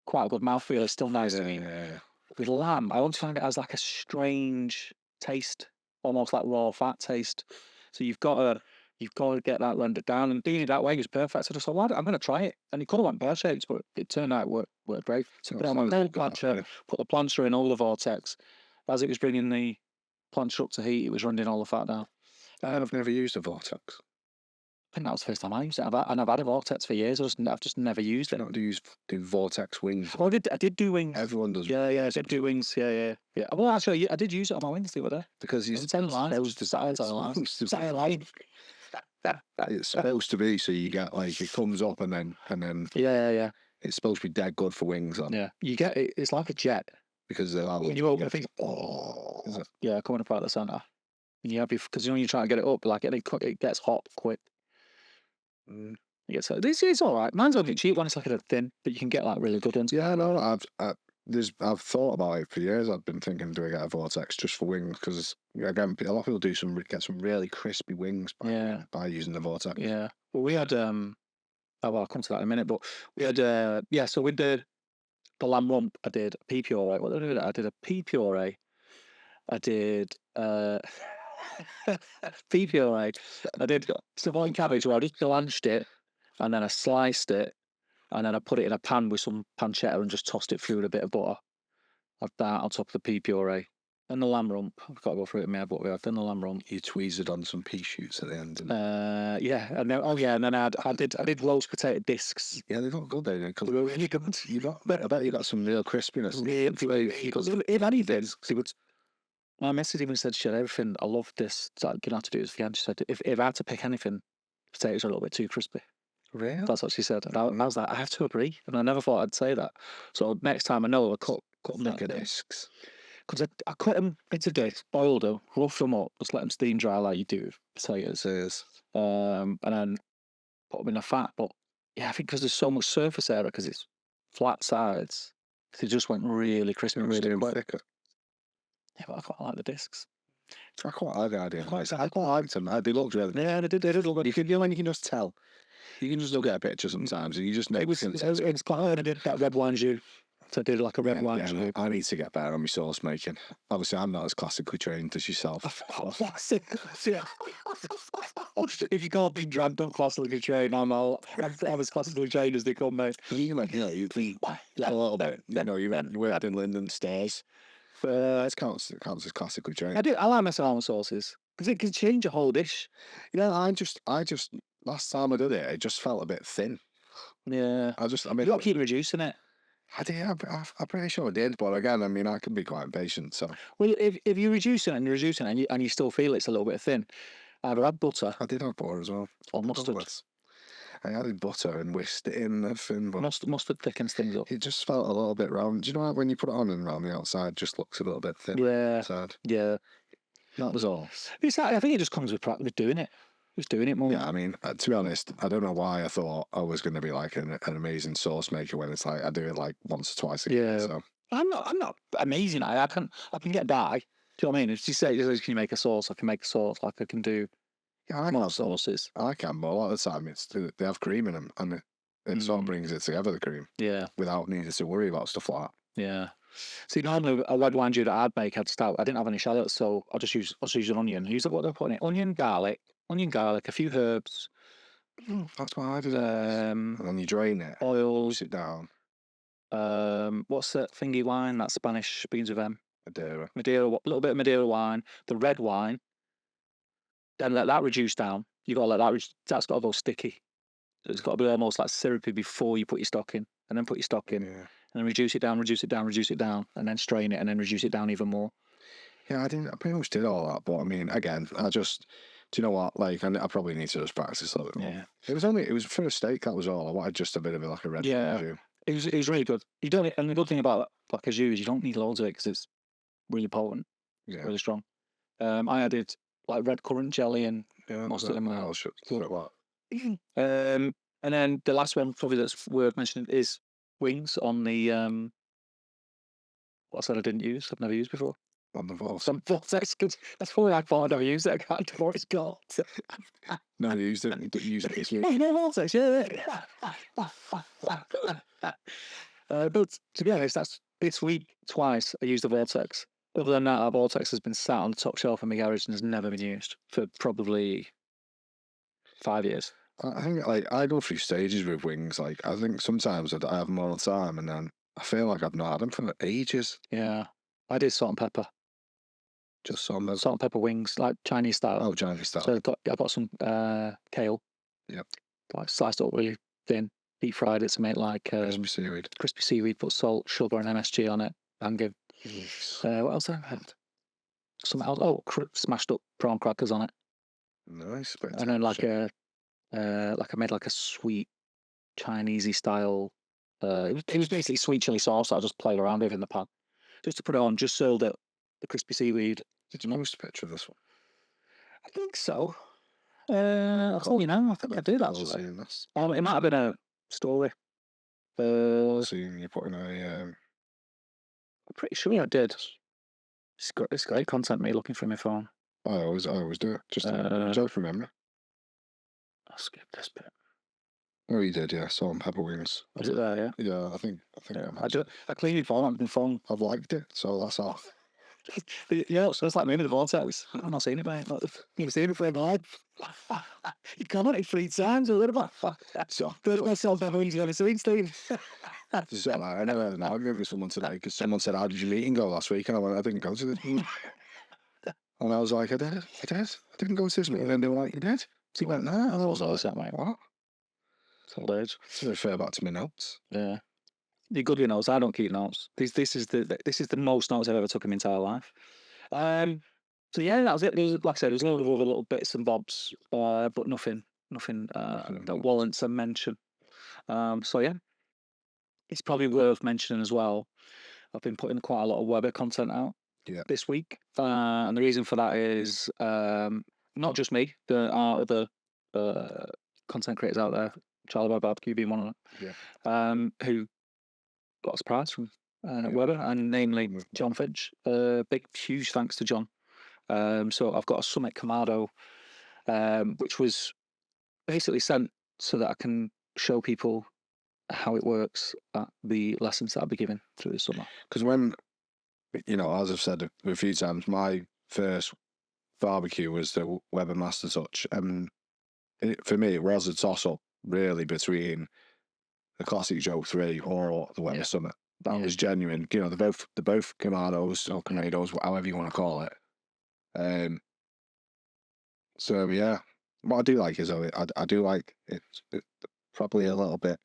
quite a good mouthfeel. It's still nice to eat. Yeah. With lamb, I always find it has like a strange taste, almost like raw fat taste. So you've got to get that rendered down, and doing it that way is perfect. So I just thought, well, I'm going to try it, and it could have went pear shaped, but it turned out it worked great. So put it on my little plancher, put the plancher in all the Vortex. As it was bringing the plancher up to heat, it was running all the fat down. I've never used a Vortex. I think that was the first time I used it. I've had a Vortex for years. I've just never used it. Not do Vortex wings. Well, I did do wings. Everyone does. Yeah, I did do wings. Yeah. Well, actually, I did use it on my wings the other day. Because it's supposed it's supposed to be, so you get like it comes up and then yeah. It's supposed to be dead good for wings. Yeah, you get it. It's like a jet. Because they're when you open the thing, coming up out the center. And you have because you try to get it up, like it gets hot quick. Yeah, so this is all right. Mine's only cheap one. It's like a thin, but you can get like really good ones. Yeah, no, I've thought about it for years. I've been thinking, do I get a Vortex just for wings? Because again, a lot of people get some really crispy wings by using the Vortex. Yeah. Well, we had I'll come to that in a minute. But we had so with the lamb rump, I did a pea puree. What did I do? I did a pea puree. I did pea puree. I did Savoy cabbage where I just blanched it, and then I sliced it, and then I put it in a pan with some pancetta and just tossed it through with a bit of butter. I've that on top of the pea puree. Then the lamb rump. I've got to go through it in my head what we had. Then the lamb rump. You tweezed on some pea shoots at the end. Yeah. And then, and then I did roast potato discs. Yeah, they look good. They were really good. I bet you got some real crispiness. If anything, my missus even said, "Shit, everything. I love this. You're gonna have to do this again." She said, "If I had to pick anything, potatoes are a little bit too crispy." Really? That's what she said. And I was like, I have to agree. And I never thought I'd say that. So next time I know I'll cut them like discs. Because I cut them into discs, boiled them, roughed them up, just let them steam dry like you do with potatoes. And then put them in the fat. But yeah, I think because there's so much surface area, because it's flat sides, they just went really crispy, really quick. Thicker. Yeah, but I quite like the discs. I quite like the idea. I quite liked them. They looked really. Yeah, they did look good. You can just tell. You can just look at a picture sometimes, and you just know. It's quite hard. I did that red wine jus. So I did like a red wine. Yeah, I need to get better on my sauce making. Obviously, I'm not as classically trained as yourself. If you can't be dragged on classically trained, I'm as classically trained as they come, mate. You be a little bit. You worked in Linden Stairs. It counts as classically trained. I like my salmon sauces because it can change a whole dish. I just last time I did it, it just felt a bit thin. Yeah. I mean, You got to keep reducing it. I did. I'm pretty sure I did, but again, I mean, I can be quite impatient. So, Well, if you reduce it and you're reducing it and you still feel it's a little bit thin, either add butter I did have butter as well. or mustard. I added butter and whisked it in everything, but Mustard thickens things up. it just felt a little bit round. Do you know how when you put it on and around the outside, it just looks a little bit thin? Yeah. Inside. Yeah. That was all. I think it just comes with practice doing it. Just doing it more. Yeah, I mean, to be honest, I don't know why I thought I was going to be like an amazing sauce maker when it's like I do it like once or twice a year. So I'm not amazing. I can get dye. Do you know what I mean? If you say, can you make a sauce? I can make a sauce. Like I can do more sauces. I can, but a lot of the time they have cream in them, and it sort of brings it together, the cream. Yeah. Without needing to worry about stuff like that. Yeah. See, normally a red wine that I'd make, I'd start. I didn't have any shallots, so I'll just use an onion. Use what they're putting in: onion, garlic, a few herbs. That's what I did. And then you drain it, oil, sit down. What's that thingy wine? That Spanish beans with them. Madeira. A little bit of Madeira wine. The red wine. Then let that reduce down. You got to let that. That's got to go sticky. So it's got to be almost like syrupy before you put your stock in, and then put your stock in, and then reduce it down, and then strain it, and then reduce it down even more. Yeah, I pretty much did all that, but I mean, again, do you know what? Like, I probably need to just practice a little bit more. Yeah. It was for a steak. That was all. I wanted just a bit of like a red. Yeah. It was really good. You don't, and the good thing about black au jus is you don't need loads of it because it's really potent. It's really strong. I added like red currant jelly and mustard in my and then the last one probably that's worth mentioning is wings on the what I said I didn't use. I've never used before. On the vortex. Some vortex. That's probably I thought I'd never used it. I can't remember what it's called. No, you used it. You didn't use it. No vortex. Yeah. But to be honest, that's this week twice I used the vortex. Other than that, our vortex has been sat on the top shelf in my garage and has never been used for probably 5 years. I think like I go through stages with wings. Like I think sometimes I have them all the time, and then I feel like I've not had them for ages. Yeah, I did salt and pepper. Just salt and pepper wings, like Chinese style. Oh, Chinese style. So I got some kale. Yep. Like sliced up really thin, deep fried it to make like crispy seaweed. Crispy seaweed. Put salt, sugar, and MSG on it. Banging. What else have I had? Something else. Oh, smashed up prawn crackers on it. Nice. And then like I made like a sweet Chinesey style. It was basically sweet chili sauce that I just played around with in the pan, just to put it on. Just sold it. The crispy seaweed. Did you post a picture of this one? I think so. I think I did actually. It might have been a story. Seeing you putting I'm pretty sure I did. It's great content. Me looking through my phone. I always do it. Just from memory. I'll skip this bit. Oh, you did, yeah. Salt and pepper wings. Is it there? Yeah. Yeah, I think. Yeah, I do. I clearly formatted my phone. I've liked it, so that's all. Yeah, so it's like me in the vortex. I've not seen it, mate. You've seen it for my life. You commented it 3 times a little bit. So, but myself, I've only got a sweet Steve. I never had an argument with someone today because someone said, "How did your meeting go last week?" And I went, "I didn't go to this." And I was like, "I did. I didn't go to this meeting." And they were like, "You did?" So he went, "No." I was always that, mate. What? It's old age. So I refer back to my notes. Yeah. You're good with notes. I don't keep notes. This is the most notes I've ever took in my entire life. So yeah, that was it. Like I said, there's a lot of other little bits and bobs, but nothing that warrants a mention. So yeah, it's probably worth mentioning as well. I've been putting quite a lot of Weber content out this week, and the reason for that is not just me. There are other content creators out there, Charlie BBQ being one of them, who got a surprise from Weber, and namely John Finch. Big, huge thanks to John. So I've got a Summit Kamado, which was basically sent so that I can show people how it works at the lessons that I'll be giving through the summer. Because when, as I've said a few times, my first barbecue was the Weber Master Touch, and for me, it was a toss-up really between the Classic Joe 3 or the Weber Summit. That was genuine. They're both Kamados or Tornadoes, however you want to call it. So yeah, what I do like is I do like it probably a little bit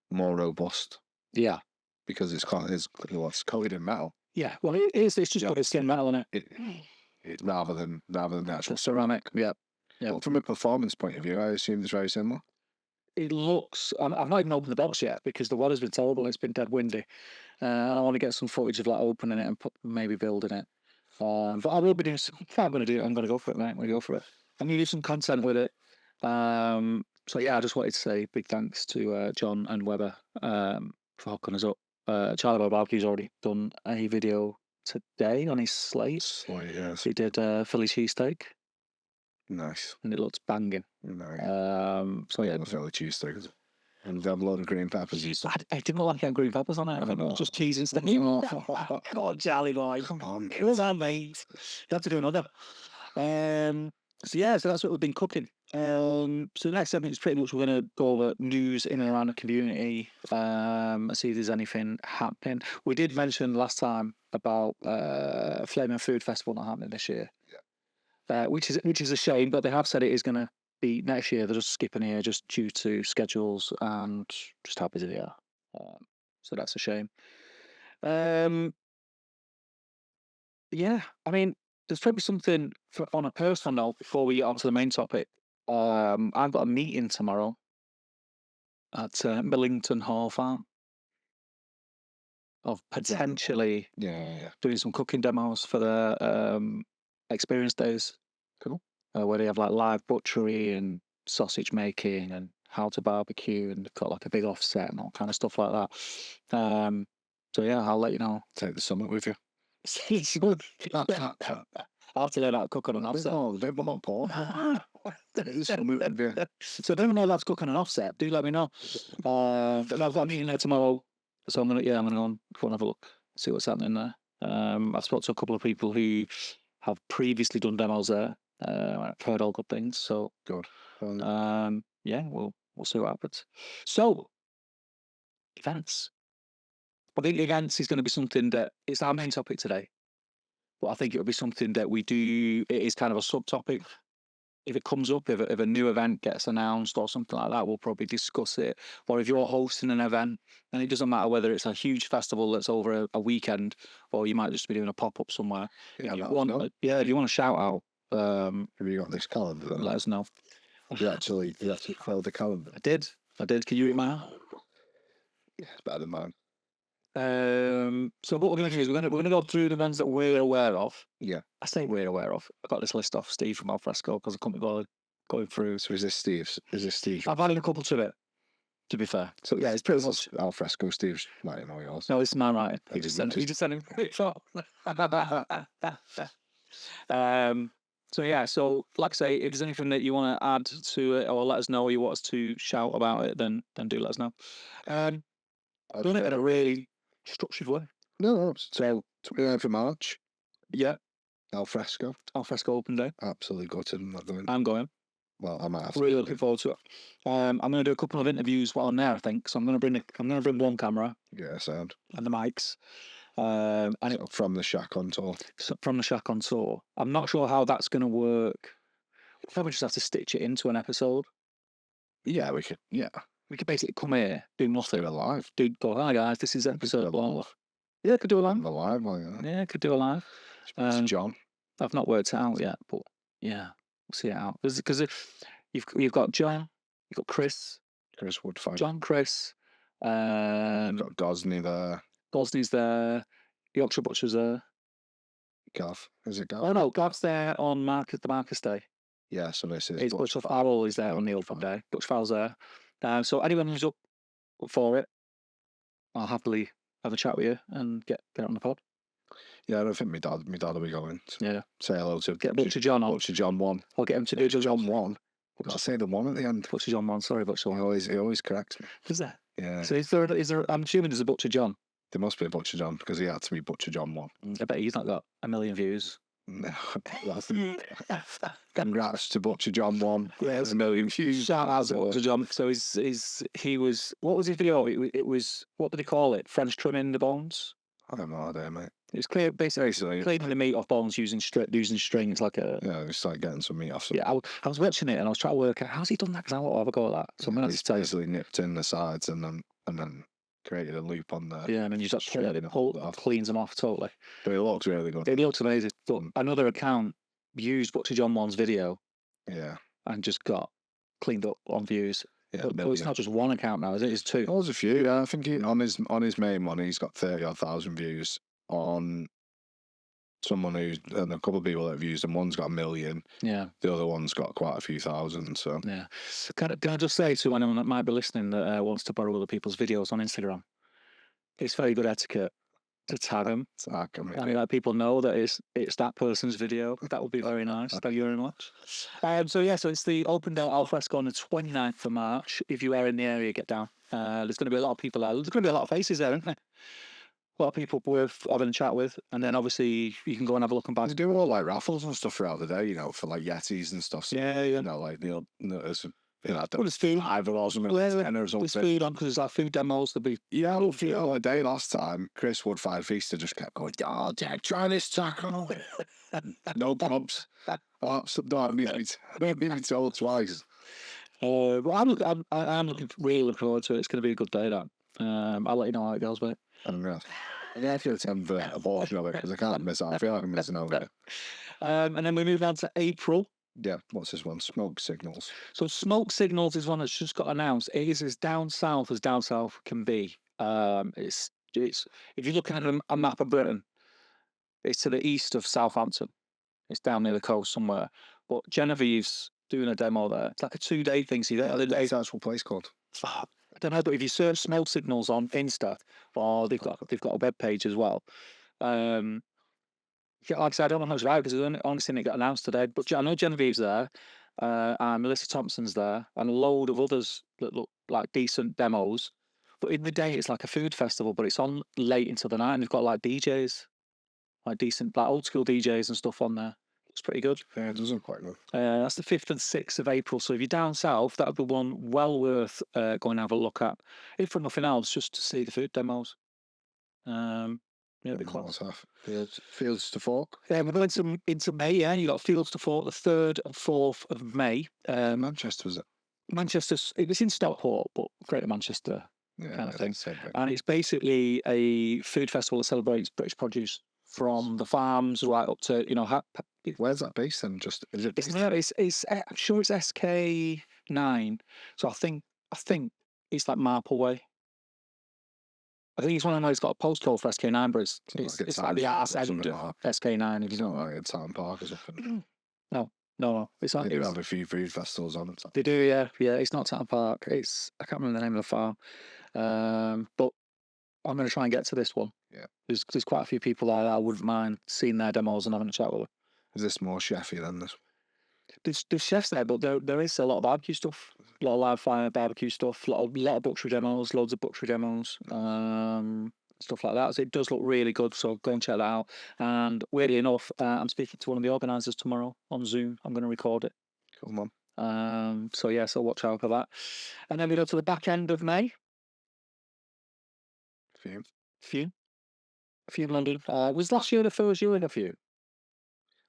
more robust. Yeah, because it's coated in metal. Yeah, well, it is. It's just got a skin metal in it. Rather than the actual ceramic. Yeah. But from a performance point of view, I assume it's very similar. It looks. I've not even opened the box yet because the weather's been terrible. It's been dead windy. I want to get some footage of opening it and maybe building it. But I will be doing. I'm going to do it. I'm going to go for it, mate. I'm going to go for it. I'm going to do some content with it. So yeah, I just wanted to say big thanks to John and Weber for hooking us up. Charlie Boy Barbecue's already done a video today on his slate. Yes. He did Philly cheesesteak. Nice. And it looks banging. Nice. So yeah. Philly cheesesteak. And they have a lot of green peppers and stuff. I didn't like having green peppers on it. I think just cheese instead. God, Charlie Boy. Come on. It was on, mate. You have to do another. So yeah, so that's what we've been cooking. So the next segment is pretty much we're going to go over news in and around the community, see if there's anything happening. We did mention last time about Flaming Food Festival not happening this year, which is a shame. But they have said it is going to be next year. They're just skipping here just due to schedules and just how busy they are. So that's a shame. Yeah, I mean, there's probably something on a personal note before we get on to the main topic. I've got a meeting tomorrow at Millington Hall Farm of potentially doing some cooking demos for the experience days. Cool. Where they have live butchery and sausage making and how to barbecue, and they've got a big offset and all kind of stuff like that. So yeah, I'll let you know. Take the summit with you. I'll have to learn how to cook on an offset. Oh, they're not poor. So if anyone knows how to cook on an offset, do let me know. I've got a meeting there tomorrow, so I'm gonna go and have a look, see what's happening there. I've spoken to a couple of people who have previously done demos there. I've heard all good things, so good. Yeah, we'll see what happens. So events. I think events is going to be something that it's our main topic today, but I think it will be something that we do. It is kind of a subtopic. If it comes up, if a new event gets announced or something like that, we'll probably discuss it. Or if you're hosting an event, then it doesn't matter whether it's a huge festival that's over a weekend, or you might just be doing a pop up somewhere. Yeah, if you want to shout out, have you got this calendar? Then? Let us know. You actually filled the calendar. I did. Can you read mine? Yeah, it's better than mine. So what we're going to do is we're going to go through the events that we're aware of. Yeah, I say we're aware of. I got this list off Steve from Alfresco because I couldn't be going through. So is this Steve's? I've added a couple to it. To be fair, so yeah, it's pretty much Alfresco. Steve's writing all yours. No, it's mine writing. He just sent him. So yeah, so like I say, if there's anything that you want to add to it or let us know, or you want us to shout about it, then do let us know. I've done it in a really structured way. No. So 29th of March. Yeah. Alfresco open day. Absolutely gutted. I'm not going. I'm going. Well, I might have to. Really looking forward to it. I'm going to do a couple of interviews while I'm there, I think. So I'm going to bring one camera. Yeah, sound. And the mics. From the Shack on tour. From the Shack on tour. I'm not sure how that's going to work. We'll probably just have to stitch it into an episode. Yeah, we could. Yeah. We could basically come here, do nothing. Do a live. Go, hi guys, this is episode blah. Yeah, could do a live. A live, yeah, could do a live. John. I've not worked it out yet, but yeah, we'll see it out. Because you've got John, you've got Chris Woodfire. John, Chris. You've got Gosney there. Gosney's there. Yorkshire Butcher's there. Gav. Is it Gav? Oh no, Gav's there on the Marcus Day. Yeah, so this is. Butcher Farrell is there on the open day. Butcher Farrell's there. So anyone who's up for it, I'll happily have a chat with you and get on the pod. Yeah, I don't think my dad will be going. Yeah. Say hello to Butcher John on. Butcher John 1. I'll get him to do John 1. I'll say the 1 at the end. Butcher John 1. Sorry, Butcher 1. He always corrects me. Is that? Yeah. So is there? I'm assuming there's a Butcher John. There must be a Butcher John because he had to be Butcher John 1. I bet he's not got a million views. No, congrats to Butcher John 1. There's a million views. Shout out to Butcher John. So he was, what was his video? It was, what did he call it? French trimming the bones? I have no idea, mate. It was basically cleaning the meat off bones using strings like a... Yeah, it's like getting some meat off some. Yeah, I was watching it and I was trying to work out, how's he done that? Because I want to have a go at that. So I'm going to He's tell you. basically nipped in the sides and then created a loop on there. Yeah, and then you just cleans them off totally. But it looks really good. It looks amazing. But another account used Butcher John 1's video Yeah. and just got cleaned up on views. Yeah, But it's not just one account now, is it? It's two. Oh, there's a few. Yeah, I think on his main one, he's got 30,000 views. On someone and a couple of people that have used them, one's got 1 million. Yeah. The other one's got quite a few thousand. So yeah. Can I just say to anyone that might be listening that wants to borrow other people's videos on Instagram, it's very good etiquette to tag them. I mean, like people know that it's that person's video. That would be very nice. Thank you very much. So it's the Open Day Alfresco on the 29th of March. If you are in the area, get down. There's going to be a lot of people there. There's going to be a lot of faces there, isn't there? A lot of people worth having a chat with, and then obviously you can go and have a look and buy. They do all like raffles and stuff throughout the day, for like Yetis and stuff. So, yeah. Like there's there's food. $5 or something. There's food on because there's like food demos. There'll be a day last time. Chris Woodfire Feaster just kept going. Oh, Dad, try this taco. No props. Don't need me told twice. But I'm really looking forward to it. It's going to be a good day. That I'll let you know how it goes, mate. I feel time for a portion of it because I can't miss out. I feel like I'm missing out. And then we move down to April. Yeah, what's this one? Smoke Signals. So Smoke Signals is one that's just got announced. It is as down south can be. It's if you look at a map of Britain, it's to the east of Southampton. It's down near the coast somewhere. But Genevieve's doing a demo there. It's like a 2-day thing. See, what's the actual place called? I don't know, but if you search Smoke Signals on Insta, or they've got a web page as well. Like I said, I don't know how it's right because it's only thing that got announced today. But I know Genevieve's there, and Melissa Thompson's there, and a load of others that look like decent demos. But in the day, it's like a food festival, but it's on late into the night, and they've got like DJs, like decent, like old school DJs and stuff on there. It's pretty good. Yeah, it does look quite good. That's the 5th and 6th of April. So if you're down south, that would be one well worth going and have a look at. If for nothing else, just to see the food demos. It'd be close. Fields to Fork. Yeah, we're going into May. Yeah, you got Fields to Fork the 3rd and 4th of May. Manchester, was it? Manchester. It was in Stockport, but Greater Manchester kind of thing. And it's basically a food festival that celebrates British produce from the farms right up to Where's that based then? I'm sure it's SK9. So I think it's like Marple Way. I think it's one I know. It's got a postcode for SK9, but it's like the arse end of SK9. It's not like a town park or something. No. It's like they do have a few food festivals on it. They do, yeah. It's not town park. I can't remember the name of the farm. But I'm going to try and get to this one. Yeah. There's quite a few people there that I wouldn't mind seeing their demos and having a chat with them. Is this more chefy than this? There's chefs there, but there is a lot of barbecue stuff, a lot of live fire barbecue stuff, a lot of butchery demos, loads of butchery demos, stuff like that. So it does look really good. So go and check that out. And weirdly enough, I'm speaking to one of the organisers tomorrow on Zoom. I'm going to record it. Come on. So watch out for that. And then we go to the back end of May. Few in London. Was last year the first year in a few?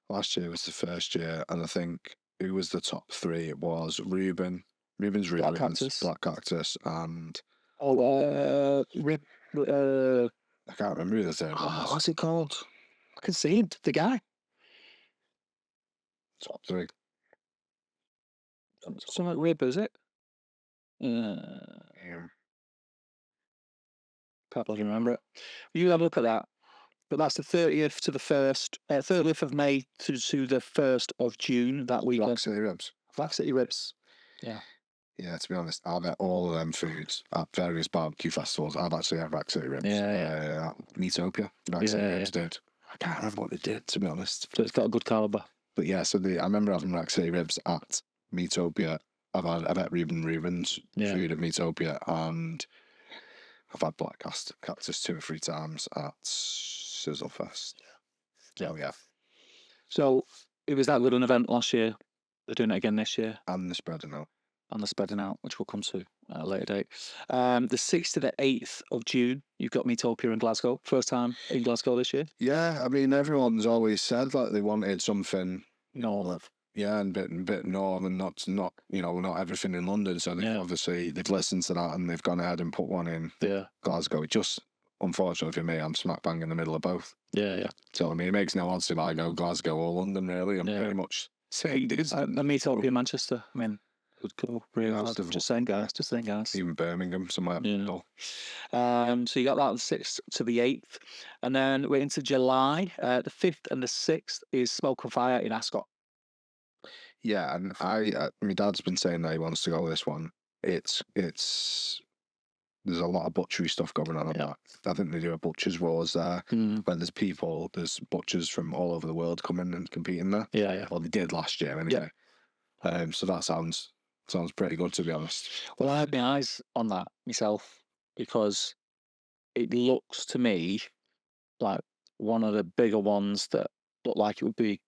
Last year was the first year, and I think who was the top 3? It was Ruben's Black Cactus, and Rib. I can't remember who the third one was. What's it called? I can see him. The guy. Top 3. Something like Rib, is it? Can't bloody remember it. You have a look at that. But that's the 30th to the 1st, 30th of May to the 1st of June that weekend. Black City Ribs. Yeah. Yeah, to be honest, I've had all of them foods at various barbecue festivals. I've actually had Black City Ribs. Yeah. Meatopia. Black City Ribs did. I can't remember what they did, to be honest. So it's got a good calibre. But yeah, I remember having Black City Ribs at Meatopia. I've had Ruben's food at Meatopia, and I've had Black Cactus 2 or 3 times at Sizzlefest. Yeah. Oh yeah, So it was that good an event last year. They're doing it again this year. and the spreading out. And the spreading out, which we'll come to at a later date. The 6th to the 8th of June, you've got Meetopia in Glasgow. First time in Glasgow this year. Yeah, I mean, everyone's always said like they wanted something, No, yeah, and bit north, and not not everything in London. So obviously they've listened to that and they've gone ahead and put one in Glasgow. It just, unfortunately for me, I'm smack bang in the middle of both. Yeah. So I mean, it makes no odds if I go Glasgow or London. Really, I'm very much saying this. And Meetopia in Manchester. I mean, would go really just saying, guys. Even Birmingham, somewhere. So you got that on the 6th to the 8th, and then we're into July. The 5th and the 6th is Smoke and Fire in Ascot. Yeah, and my dad's been saying that he wants to go this one. It's there's a lot of butchery stuff going on. That. I think they do a butchers wars there. When there's butchers from all over the world coming and competing there. Yeah. Well, they did last year anyway. So that sounds pretty good, to be honest. Well, I had my eyes on that myself because it looks to me like one of the bigger ones that look like it would be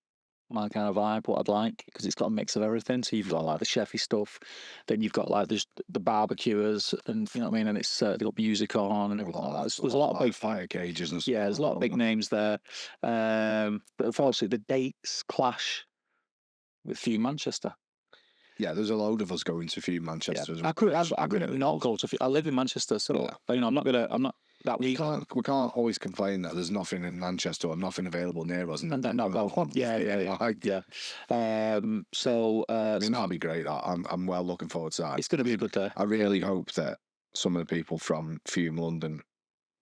my kind of vibe, what I'd like, because it's got a mix of everything. So you've got like the chefy stuff, then you've got like the barbecuers, and you know what I mean, and it's they've got music on and everything like that. There's a lot of big fire cages and stuff. Yeah, there's a lot of big names there. But unfortunately, the dates clash with Few Manchester. Yeah, there's a load of us going to Few Manchester. I couldn't not go to Few. I live in Manchester, so I'm not that we can't always complain that there's nothing in Manchester or nothing available near us. Yeah. So I mean, that'll be great. I'm well looking forward to that. It's going to be a good day. I really hope that some of the people from Fume London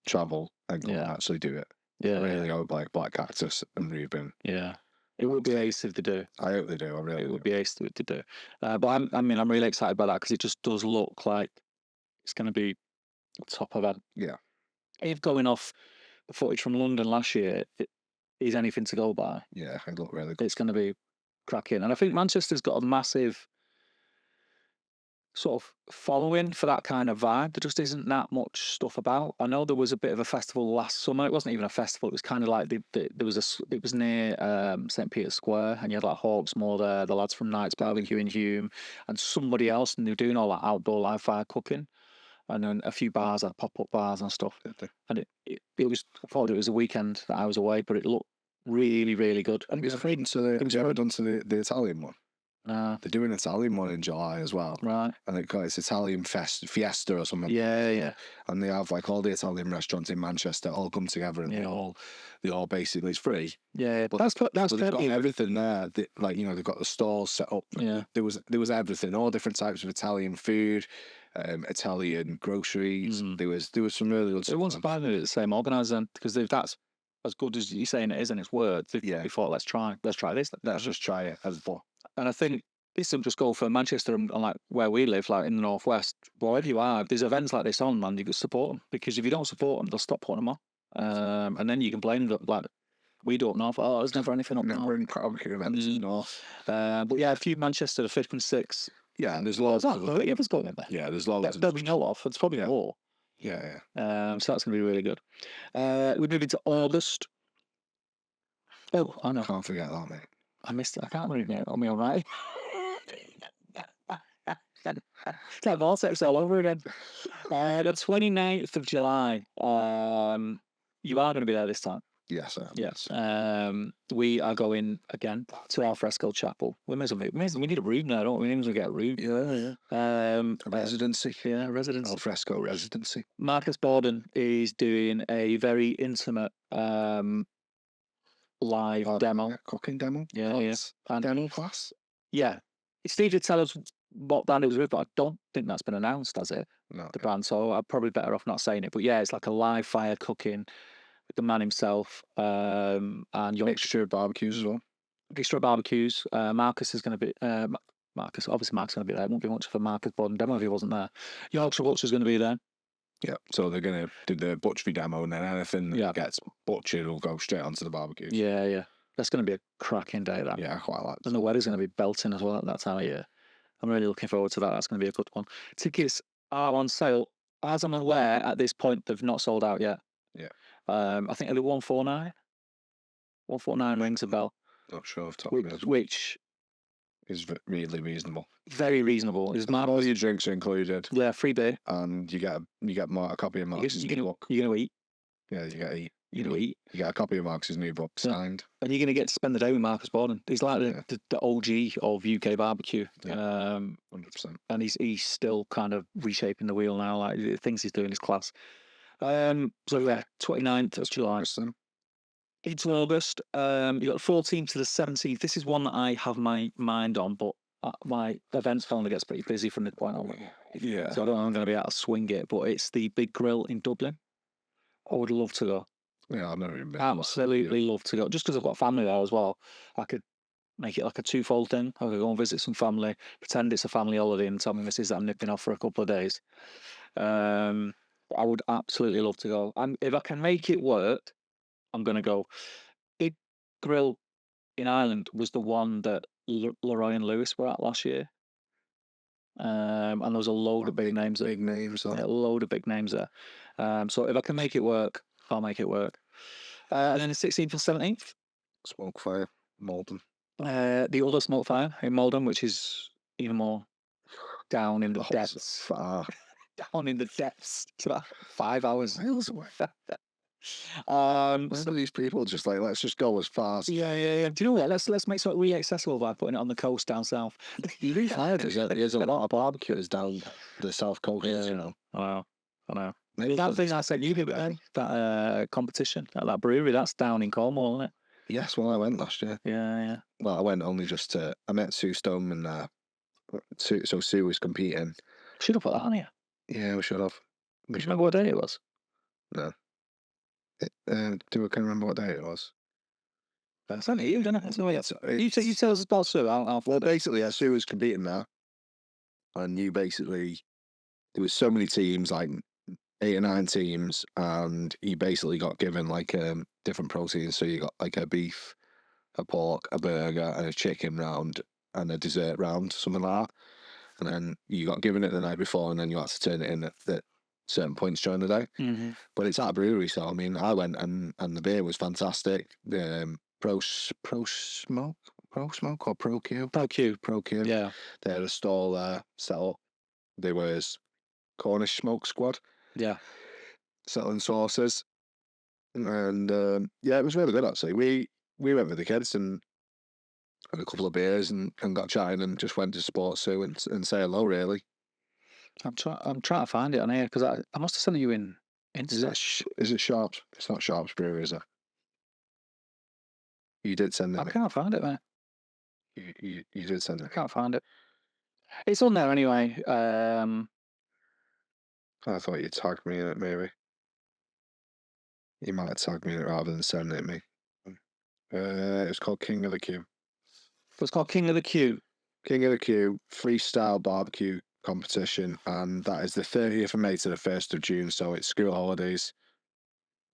travel and go and actually do it. I really hope like Black Cactus and Reuben. Yeah. It would be ace if they do. I hope they do. It would be ace to do. But I'm really excited about that because it just does look like it's going to be a top event. Yeah. If going off the footage from London last year is anything to go by, yeah, it looked really good. It's going to be cracking. And I think Manchester's got a massive sort of following for that kind of vibe. There just isn't that much stuff about. I know there was a bit of a festival last summer. It wasn't even a festival. It was kind of like it was near St. Peter's Square, and you had like Hawksmoor there, the lads from Knights BBQ in Hume, and somebody else, and they were doing all that outdoor live fire cooking. And then a few bars, had pop-up bars and stuff. And it was, I thought it was a weekend that I was away, but it looked really, really good. And it was afraid to have you ever done to the Italian one? They're doing an Italian one in July as well. Right. And it's Italian Fiesta or something. Yeah. And they have like all the Italian restaurants in Manchester all come together, and they all basically, it's free. Yeah, but they've got everything there. They've got the stalls set up. Yeah. There was everything, all different types of Italian food. Italian groceries. There was some really good stuff. It wasn't bad the same organiser, because if that's as good as you're saying it is in its words, they thought let's try this. Let's just try it as well. And I think this will just go for Manchester and like where we live, like in the northwest. Wherever you are, if there's events like this on, man, you can support them, because if you don't support them, they'll stop putting them on. And then you can blame them, like we don't know. There's never anything up now. We're in barbecue events. No. But yeah, a few Manchester, the 5th and 6th. Yeah, and there's lots of others going in there. Yeah, there's lots that we know of. It's probably more. Yeah. So that's going to be really good. We move into August. Oh, I know. Can't forget that, mate. I missed it. I can't read it on me, all right. It's like vortex all over again. The 29th of July. You are going to be there this time. Yes, Yes. We are going again to Al Fresco Chapel. We need a room there, don't we? We need to get a room. Yeah. A residency. Yeah, residency. Al Fresco residency. Marcus Borden is doing a very intimate live demo. Cooking demo? Yeah. And demo class? Yeah. Steve did tell us what band it was with, but I don't think that's been announced, has it? No. The band, so I'm probably better off not saying it. But yeah, it's like a live fire cooking with the man himself, and mixture of barbecues as well. Mixture of barbecues. Marcus is going to be Marcus. Obviously, Marcus is going to be there. It won't be much of a Marcus Borden demo if he wasn't there. Yorkshire Butcher's going to be there. Yeah, so they're going to do the butchery demo, and then anything that gets butchered will go straight onto the barbecues. Yeah. That's going to be a cracking day, that. Yeah, I quite like that. And the weather's going to be belting as well at that time of year. I'm really looking forward to that. That's going to be a good one. Tickets are on sale as I'm aware, at this point, they've not sold out yet. Yeah. I think they're 149. 149 rings a bell, Not sure off the top of my head. which Is really reasonable. very reasonable. Is All your drinks are included, yeah, free beer. and you get a copy of Marcus's new book. You're gonna eat. Yeah, you get to eat. You're gonna eat. You get a copy of Marcus's new book signed. And you're going to get to spend the day with Marcus Borden. He's like the OG of UK BBQ. 100%. And he's still kind of reshaping the wheel now. Like, the things he's doing is class. So, yeah, 29th of July. Into August. You got the 14th to the 17th. This is one that I have my mind on, but my events calendar gets pretty busy from this point on. Yeah. So I don't know if I'm going to be able to swing it, but it's the Big Grill in Dublin. I would love to go. Yeah, I've never even been. Absolutely love to go. Just because I've got family there as well. I could make it like a twofold thing. I could go and visit some family, pretend it's a family holiday, and tell my missus that I'm nipping off for a couple of days. I would absolutely love to go. If I can make it work, I'm going to go. Big Grill in Ireland was the one that Leroy and Lewis were at last year. And there was a load of big names there. Big names. Yeah, a load of big names there. So if I can make it work, I'll make it work. And then the 16th and 17th. Smoke Fire, Malden. The other Smoke Fire in Malden, which is even more down in the depths. Far. Down in the depths. It's about 5 hours. Miles away. Where are these people just like, let's just go as fast? Yeah. Do you know what? Let's make something really accessible by putting it on the coast down south. There's a lot of barbecues down the south coast. Yeah. You know. I know. Maybe that thing I said you did, that competition at that brewery, that's down in Cornwall, isn't it? Yes, well, I went last year. Yeah. Well, I went only just to. I met Sue Stoneman there. So Sue was competing. Should have put that on here. Yeah, we should have. Do you remember what day it was? No. Do I can remember what day it was? That's only you, don't it? You tell us about Sue. Well, basically, yeah, Sue was competing there, and you basically there was so many teams, like 8 or 9 teams, and you basically got given like different proteins. So you got like a beef, a pork, a burger, and a chicken round, and a dessert round, something like that. And then you got given it the night before, and then you had to turn it in at certain points during the day. Mm-hmm. But it's at a brewery, so I mean, I went and the beer was fantastic. Pro Smoke or Pro Q? Pro Q. Yeah. They had a stall there set up. There was Cornish Smoke Squad. Yeah. Selling sauces. And yeah, it was really good actually. We went with the kids and had a couple of beers and got chatting and just went to support Sue and say hello, really. I'm trying to find it on here because I must have sent you in. Is it Sharps? It's not Sharps Brewery, is it? You did send it. I can't find it, man. You did send it. I can't find it. It's on there anyway. I thought you tagged me in it, maybe. You might have tagged me in it rather than sending it me. It's called King of the Q. It's called King of the Q. King of the Q freestyle barbecue competition, and that is the 30th of May to the 1st of June. So it's school holidays.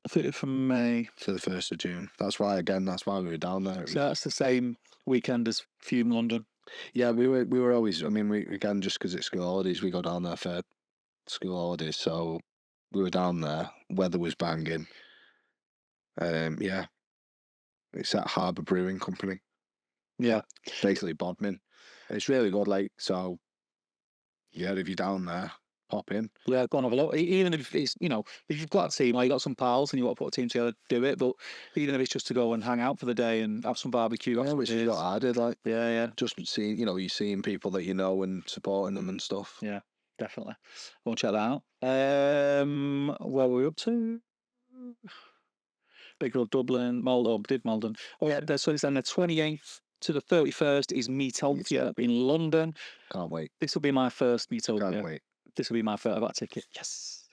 30th of May to the 1st of June. That's why we were down there. So that's the same weekend as Fume London. Yeah, we were always. I mean, we again just because it's school holidays, we go down there for school holidays. So we were down there. Weather was banging. Yeah, it's at Harbour Brewing Company. Yeah, basically Bodmin. It's really good. Like, so yeah, if you're down there, pop in. Yeah, go and have a look. Even if it's, if you've got a team or you got some pals and you want to put a team together, do it. But even if it's just to go and hang out for the day and have some barbecue, yeah, which is what I did. Like, yeah, just seeing, you're seeing people that you know and supporting them and stuff. Yeah, definitely. Go and check that out. Where were we up to? Big Grill Dublin, Malden. Oh yeah, so it's then the 28th to the 31st is Meatopia in London. Can't wait. This will be my first Meatopia. Can't wait. This will be my first. I got a ticket. Yes.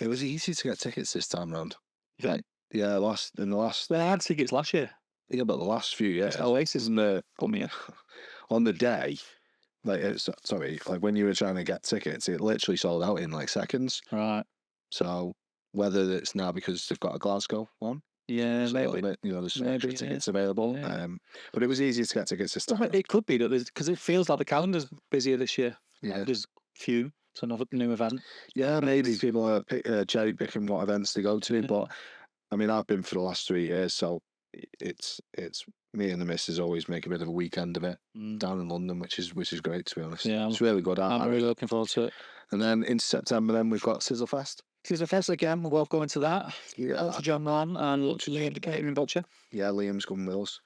It was easy to get tickets this time round. Yeah. Yeah, in the last. Well, I had tickets last year. Yeah, but the last few years. Oasis put me in. On the day, like when you were trying to get tickets, it literally sold out in like seconds. Right. So whether it's now because they've got a Glasgow one. Yeah, maybe. There's some extra tickets available. Yeah. But it was easier to get tickets this time. It could be because it feels like the calendar's busier this year. Yeah. There's few. It's another new event. Yeah, maybe people are cherry picking what events they go to, but I mean, I've been for the last 3 years, so it's me and the missus always make a bit of a weekend of it down in London, which is great, to be honest. Yeah, It's really good. I'm really looking forward to it. And then in September, then we've got Sizzle Fest. Sizzle Fest again. We'll both go into that. Yeah, To John Mann and Liam the catering butcher. yeah, Liam's coming with us.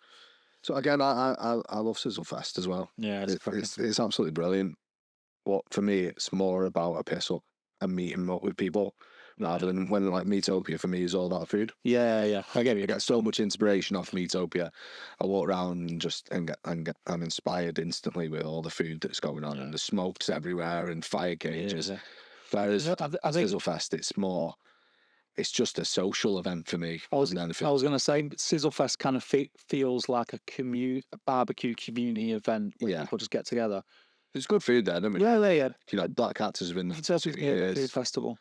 So again, I love Sizzle Fest as well. Yeah, It's absolutely brilliant. But for me, it's more about a piss up and meeting up with people rather than when like Meatopia for me is all about food. Yeah. I get so much inspiration off Meatopia. I walk around and I'm inspired instantly with all the food that's going on and the smokes everywhere and fire cages. Whereas I think Sizzle Fest, it's just a social event for me. I was going to say Sizzle Fest kind of feels like a barbecue community event where people just get together. There's good food there, don't we? Yeah. You know, Black Cats has been It's a food festival.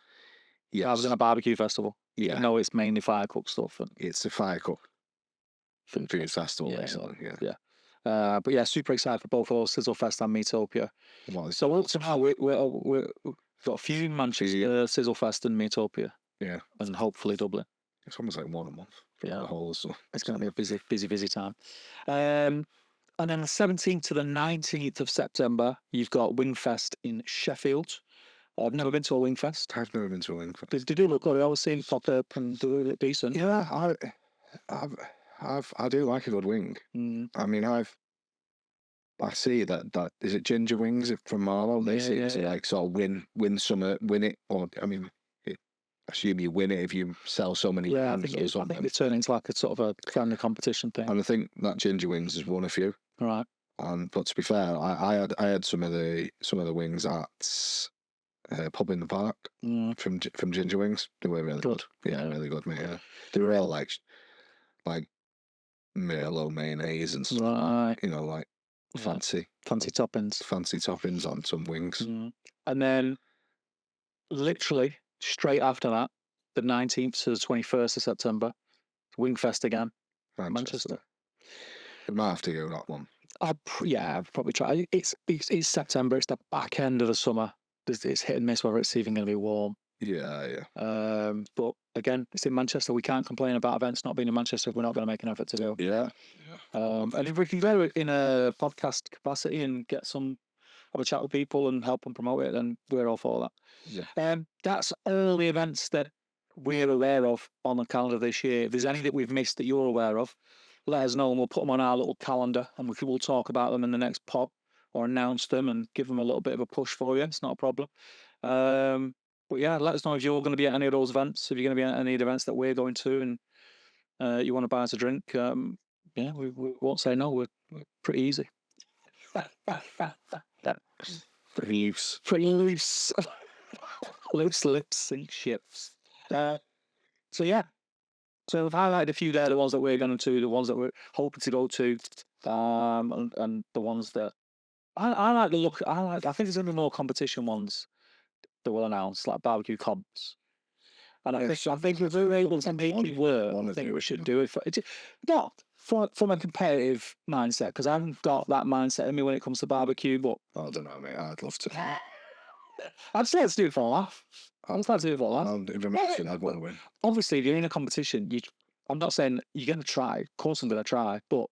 Yes. Rather than a barbecue festival. Yeah. No, it's mainly fire cook stuff. And it's a fire cook food festival, basically. Yeah. But yeah, super excited for both of those, Sizzle Fest and Meatopia. Well, So somehow we've got a few in Manchester, Sizzle Fest and Meatopia. Yeah. And hopefully Dublin. It's almost like one a month. Yeah. The whole stuff. It's going to be a busy time. And then the 17th to the 19th of September, you've got Wingfest in Sheffield. I've never been to a Wingfest. I've never been to a Wingfest. They do look good. I always see them pop up and do look decent. Yeah, I do like a good wing. I mean, I see that is it Ginger Wings from Marlow? They seem to like sort of win it, or I mean, I assume you win it if you sell so many. Yeah, I think they turn into like a sort of a kind of competition thing. And I think that Ginger Wings has won a few. Right. But to be fair, I had some of the wings at Pub in the Park from Ginger Wings. They were really good. Yeah, really good, mate. Yeah. They were all like Merlot mayonnaise and stuff. Right. You know, like fancy toppings on some wings. And then literally straight after that, the 19th to the 21st of September, Wingfest again, Manchester. We might have to go that one. I'd probably try. It's September. It's the back end of the summer. It's hit and miss whether it's even going to be warm. Yeah. But again, it's in Manchester. We can't complain about events not being in Manchester if we're not going to make an effort to go. Yeah. And if we can go in a podcast capacity and have a chat with people and help them promote it, then we're all for that. Yeah. That's all the events that we're aware of on the calendar this year. If there's any that we've missed that you're aware of, let us know and we'll put them on our little calendar and we'll talk about them in the next pod or announce them and give them a little bit of a push for you. It's not a problem. But yeah, let us know if you're going to be at any of those events, if you're going to be at any of the events that we're going to and you want to buy us a drink. We won't say no. We're pretty easy. Pretty loose. Loose lips sink ships. So yeah. So I've highlighted a few there, the ones that we're going to, the ones that we're hoping to go to, and the ones that I like the look. I think there's going to be more competition ones that we'll announce, like barbecue comps. And I think if we're able to make it work, I think we should do it. Not from a competitive mindset, because I haven't got that mindset in me when it comes to barbecue. But I don't know, mate. I'd love to. I'd say let's do it for a laugh. If I'm mentioning, I'd want to win. Obviously, if you're in a competition, I'm not saying you're going to try. Of course, I'm going to try, but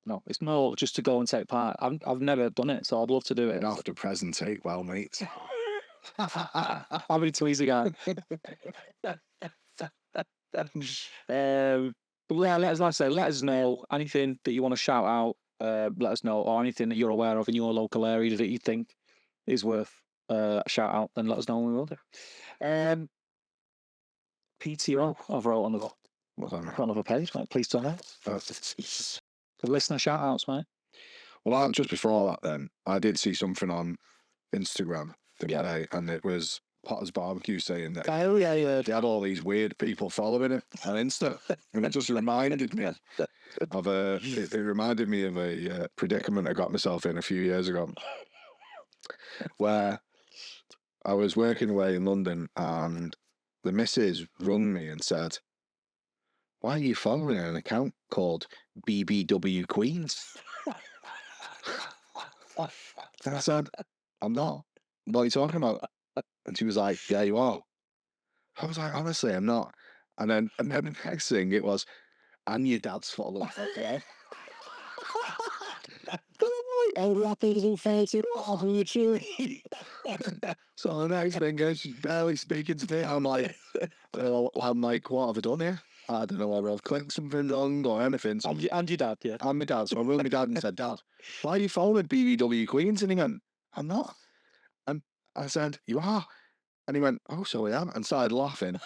no, it's more just to go and take part. I've never done it, so I'd love to do it. After presentate, well, mate. I'm really too easy, guy. But yeah, let us know anything that you want to shout out. Let us know, or anything that you're aware of in your local area that you think is worth a shout out. Then let us know and we will do. PTO, I've wrote on the front of a page. Like, please tell us. The listener shout outs, mate. Well, just before that, then I did see something on Instagram the other day, and it was Potter's Barbecue saying that they had all these weird people following it on Insta, and it just reminded me of it reminded me of a predicament I got myself in a few years ago, where I was working away in London, and the missus rung me and said, "Why are you following an account called BBW Queens?" And I said, "I'm not. What are you talking about?" And she was like, yeah, you are. I was like, honestly, I'm not. And then the next thing it was, and your dad's following. Okay. So the next thing is she's barely speaking to me. I'm like, what have I done here? I don't know whether I've clicked something wrong or anything. So And your dad, yeah. I'm my dad. So I rang my dad and said, Dad, why are you following BBW Queens? And he went, I'm not. And I said, you are. And he went, oh, so I am. And started laughing.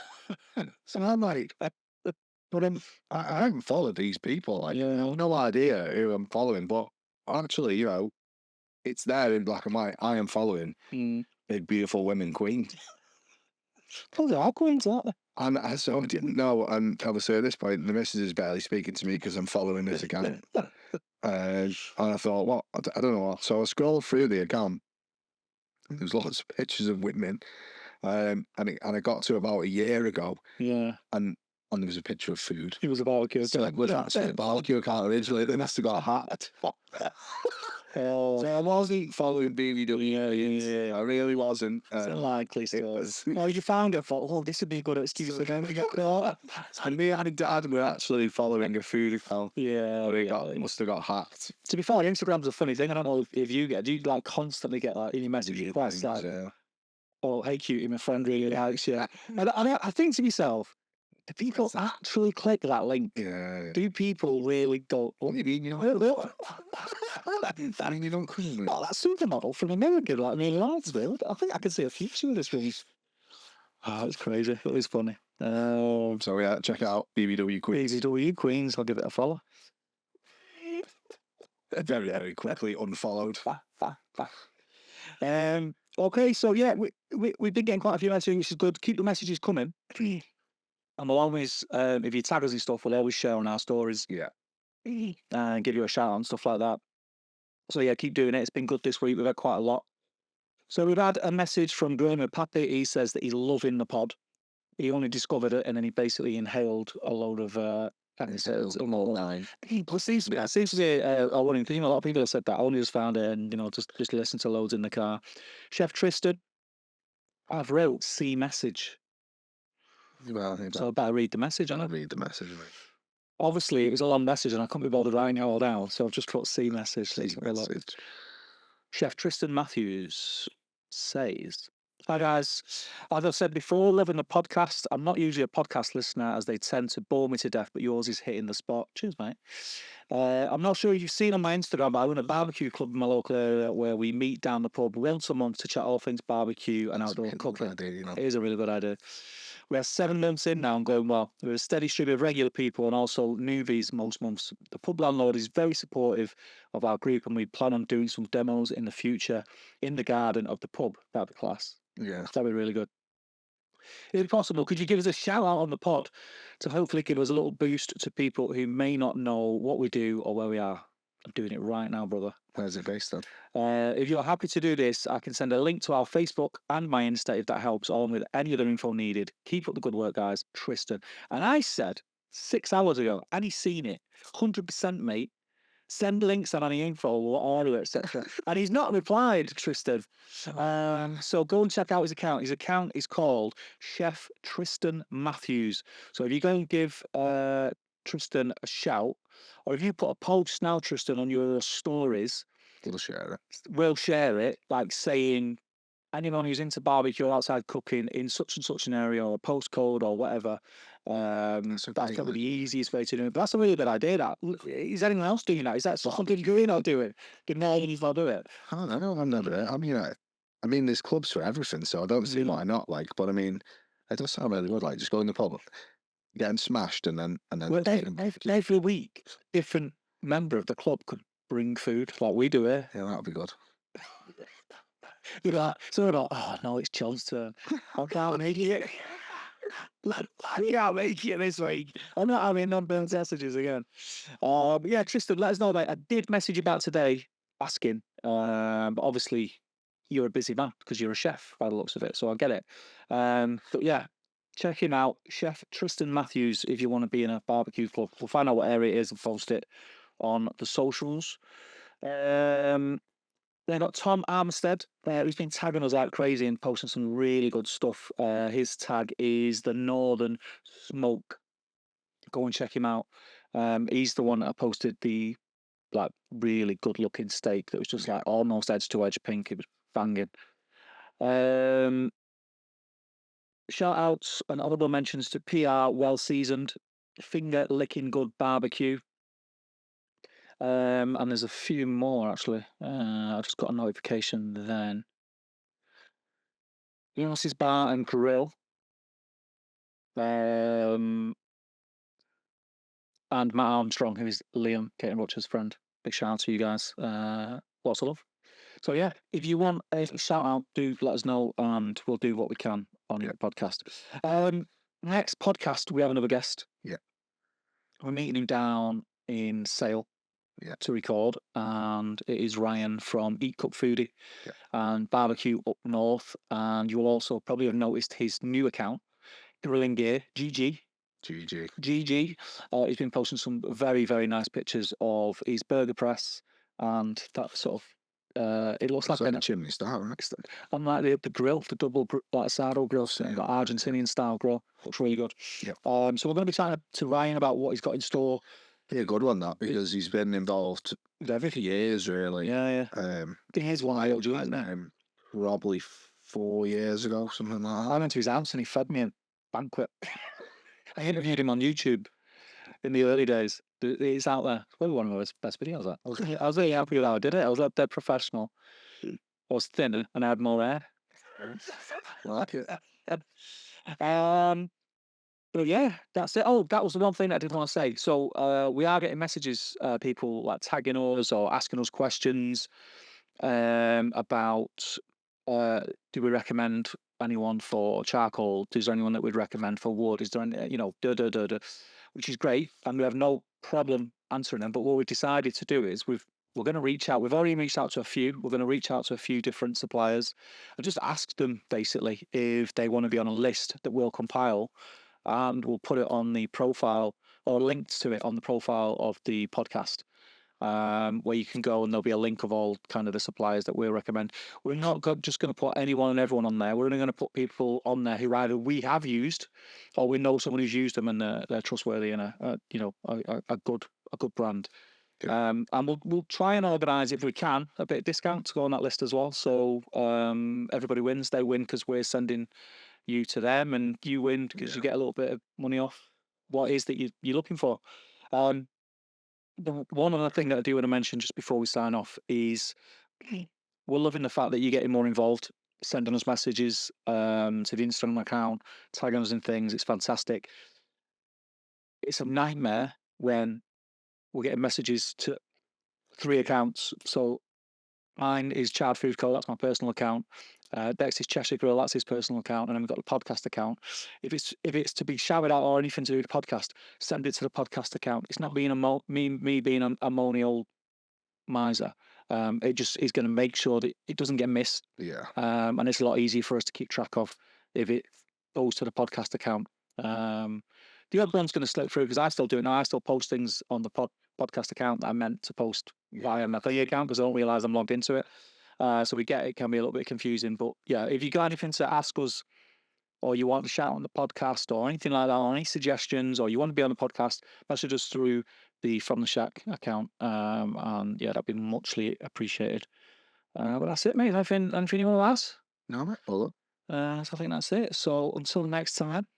So I'm like, but I haven't followed these people. Like, Yeah. I've no idea who I'm following. But actually, you know, it's there in black and white. I am following big, beautiful women queens. Oh, they are queens, aren't they? And so I didn't know. And obviously at this point, the missus is barely speaking to me because I'm following this account. And I thought, what? I don't know what. So I scrolled through the account. And there's lots of pictures of women. And I got to about a year ago. Yeah. And there was a picture of food. It was a barbecue. So like, was actually a barbecue account originally. They must have got a hat. Hell, So I wasn't following BBW. yeah. I really wasn't. It's unlikely It still. was. Oh, you found it. I thought, oh, this would be a good excuse for them to get caught. And me and Dad were actually following a food account. Yeah. Must have got hacked. To be fair, Instagram's a funny thing. I don't know if you get. Do you like constantly get like in your message requests like, oh, hey cutie, my friend really likes you. And I think to myself, do people actually click that link? Yeah. Do people really go? What do you mean? You know, Oh, you don't couldn't. that's supermodel from America. Like, I mean, Lansville. I think I could see a future with this movie. Oh, it's crazy. It was funny. So yeah, check out BBW Queens. BBW Queens. I'll give it a follow. Very, very quickly unfollowed. Okay, so yeah, we've been getting quite a few messages, which is good. Keep the messages coming. And we'll always, if you tag us and stuff, we'll always share on our stories. Yeah. And give you a shout out and stuff like that. So yeah, keep doing it. It's been good this week. We've had quite a lot. So we've had a message from Graham Pappy. He says that he's loving the pod. He only discovered it and then he basically inhaled a load of episodes. But seems to be a running theme. A lot of people have said that. I only just found it and just listen to loads in the car. Chef Tristan, I've wrote C message. Well, So I better read the message. I'll read the message. Mate. Obviously, it was a long message and I couldn't be bothered writing it all down. So I've just put C message. Chef Tristan Matthews says, hi guys, as I've said before, living the podcast, I'm not usually a podcast listener as they tend to bore me to death, but yours is hitting the spot. Cheers, mate. I'm not sure if you've seen on my Instagram, but I run a barbecue club in my local area where we meet down the pub once a month to chat all things barbecue and outdoor cooking. It is a really good idea. We're 7 months in now and going well. We're a steady stream of regular people and also newbies most months. The pub landlord is very supportive of our group and we plan on doing some demos in the future in the garden of the pub. That'd be class. Yeah. That'd be really good. If possible, could you give us a shout out on the pod to hopefully give us a little boost to people who may not know what we do or where we are? I'm doing it right now, brother. Where's it based on? If you're happy to do this, I can send a link to our Facebook and my Insta if that helps, along with any other info needed. Keep up the good work, guys. Tristan. And I said 6 hours ago, and he's seen it. 100%, mate. Send links and any info, we'll order it, etc. And he's not replied, Tristan. So go and check out his account. His account is called Chef Tristan Matthews. So if you go and give Tristan a shout, or if you put a post now, Tristan, on your stories, We'll share it. We'll share it, like saying anyone who's into barbecue or outside cooking in such and such an area or a postcode or whatever. That's probably the easiest way to do it. But that's a really good idea. That is anyone else doing that? Is that something you're not doing? Good night, he's not doing it. I don't know. I've never. I mean, there's clubs for everything, so I don't see why not. Like, but I mean, it does sound really good. Like, just go in the pub, getting smashed, and then. Well, every week, different member of the club could bring food like we do here. Yeah, that'll be good. You're like, so we're like, oh no, it's John's turn. I can't make it. I can't make it this week. I'm not having non-burnt messages again. But yeah, Tristan, let us know about it. I did message you about today asking, but obviously you're a busy man because you're a chef by the looks of it, so I get it. But yeah, check him out, Chef Tristan Matthews, if you want to be in a barbecue club. We'll find out what area it is and post it on the socials. Then got Tom Armstead, who's been tagging us out crazy and posting some really good stuff. His tag is the Northern Smoke. Go and check him out. He's the one that posted the like really good looking steak that was just like almost edge to edge pink. It was banging. Shout outs and honorable mentions to PR Well Seasoned, Finger Licking Good Barbecue. And there's a few more actually. I just got a notification then. Jonas' Bar and Grill. And Matt Armstrong, who is Liam, Kate and Roger's friend. Big shout out to you guys. Lots of love. So yeah, if you want a shout out, do let us know and we'll do what we can on your podcast. Next podcast, we have another guest. Yeah. We're meeting him down in Sale to record, and it is Ryan from Eat Cup Foodie and Barbecue Up North. And you'll also probably have noticed his new account, Grilling Gear, GG. He's been posting some very, very nice pictures of his burger press and that sort of. It looks like a chimney style, right? And like the grill, the double like asado grill, got Argentinian style grill. Looks really good. Yep. So we're going to be talking to Ryan about what he's got in store. Yeah, good one that, because he's been involved with everything for years, really. Yeah. Here's why I do it. Probably 4 years ago, something like that. I went to his house and he fed me a banquet. I interviewed him on YouTube in the early days. It's out there. It's probably one of his best videos. That I was really happy with how I did it. I was like dead professional. I was thinner and I had more hair. But yeah, that's it. Oh, that was the one thing that I did want to say. So we are getting messages, people like tagging us or asking us questions about do we recommend anyone for charcoal? Is there anyone that we'd recommend for wood? Is there any, which is great, and we have no problem answering them. But what we've decided to do is we're going to reach out. We've already reached out to a few. We're going to reach out to a few different suppliers and just ask them basically if they want to be on a list that we'll compile, and we'll put it on the profile or links to it on the profile of the podcast. Where you can go and there'll be a link of all kind of the suppliers that we recommend. We're not just going to put anyone and everyone on there. We're only going to put people on there who either we have used or we know someone who's used them and they're trustworthy and a good brand. And we'll try and organise, if we can, a bit of discount to go on that list as well. So everybody wins. They win because we're sending you to them, and you win because you get a little bit of money off what it is that you're looking for. The one other thing that I do want to mention just before we sign off is we're loving the fact that you're getting more involved, sending us messages to the Instagram account, tagging us in things. It's fantastic. It's a nightmare when we're getting messages to 3 accounts. So mine is Chard Food Co. That's my personal account. Dex is Cheshire Grill. That's his personal account, and then we've got the podcast account. If it's to be shouted out or anything to do with the podcast, send it to the podcast account. It's not being me being a moany old miser. It just is going to make sure that it doesn't get missed. Yeah. And it's a lot easier for us to keep track of if it goes to the podcast account. The other one's going to slip through because I still do it now. I still post things on the podcast account that I meant to post via my thingy account because I don't realise I'm logged into it. So it can be a little bit confusing. But yeah, if you got anything to ask us, or you want to shout on the podcast or anything like that, or any suggestions, or you want to be on the podcast, message us through the From the Shack account. And yeah, that'd be muchly appreciated. But that's it, mate. Anything you want to ask? No, mate. Well, so I think that's it. So until next time.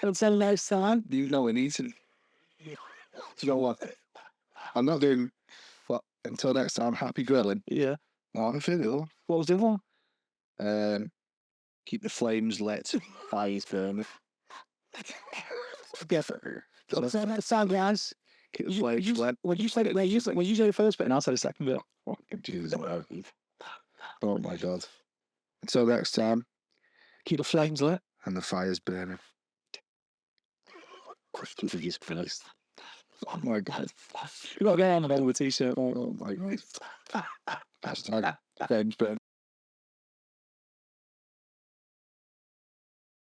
Until next time. You know we need to. You know what? I'm not doing. Well, until next time. Happy grilling. Yeah. What was the other one? Keep the flames lit. Fires burning. Together. So that sound, guys. Keep the flames lit. When you say the first bit, and I'll say the second bit. Oh my god. Until next time. Keep the flames lit. And the fires burning. Oh my god. You got to get on with a t-shirt. Oh my god. Hashtag flames burn.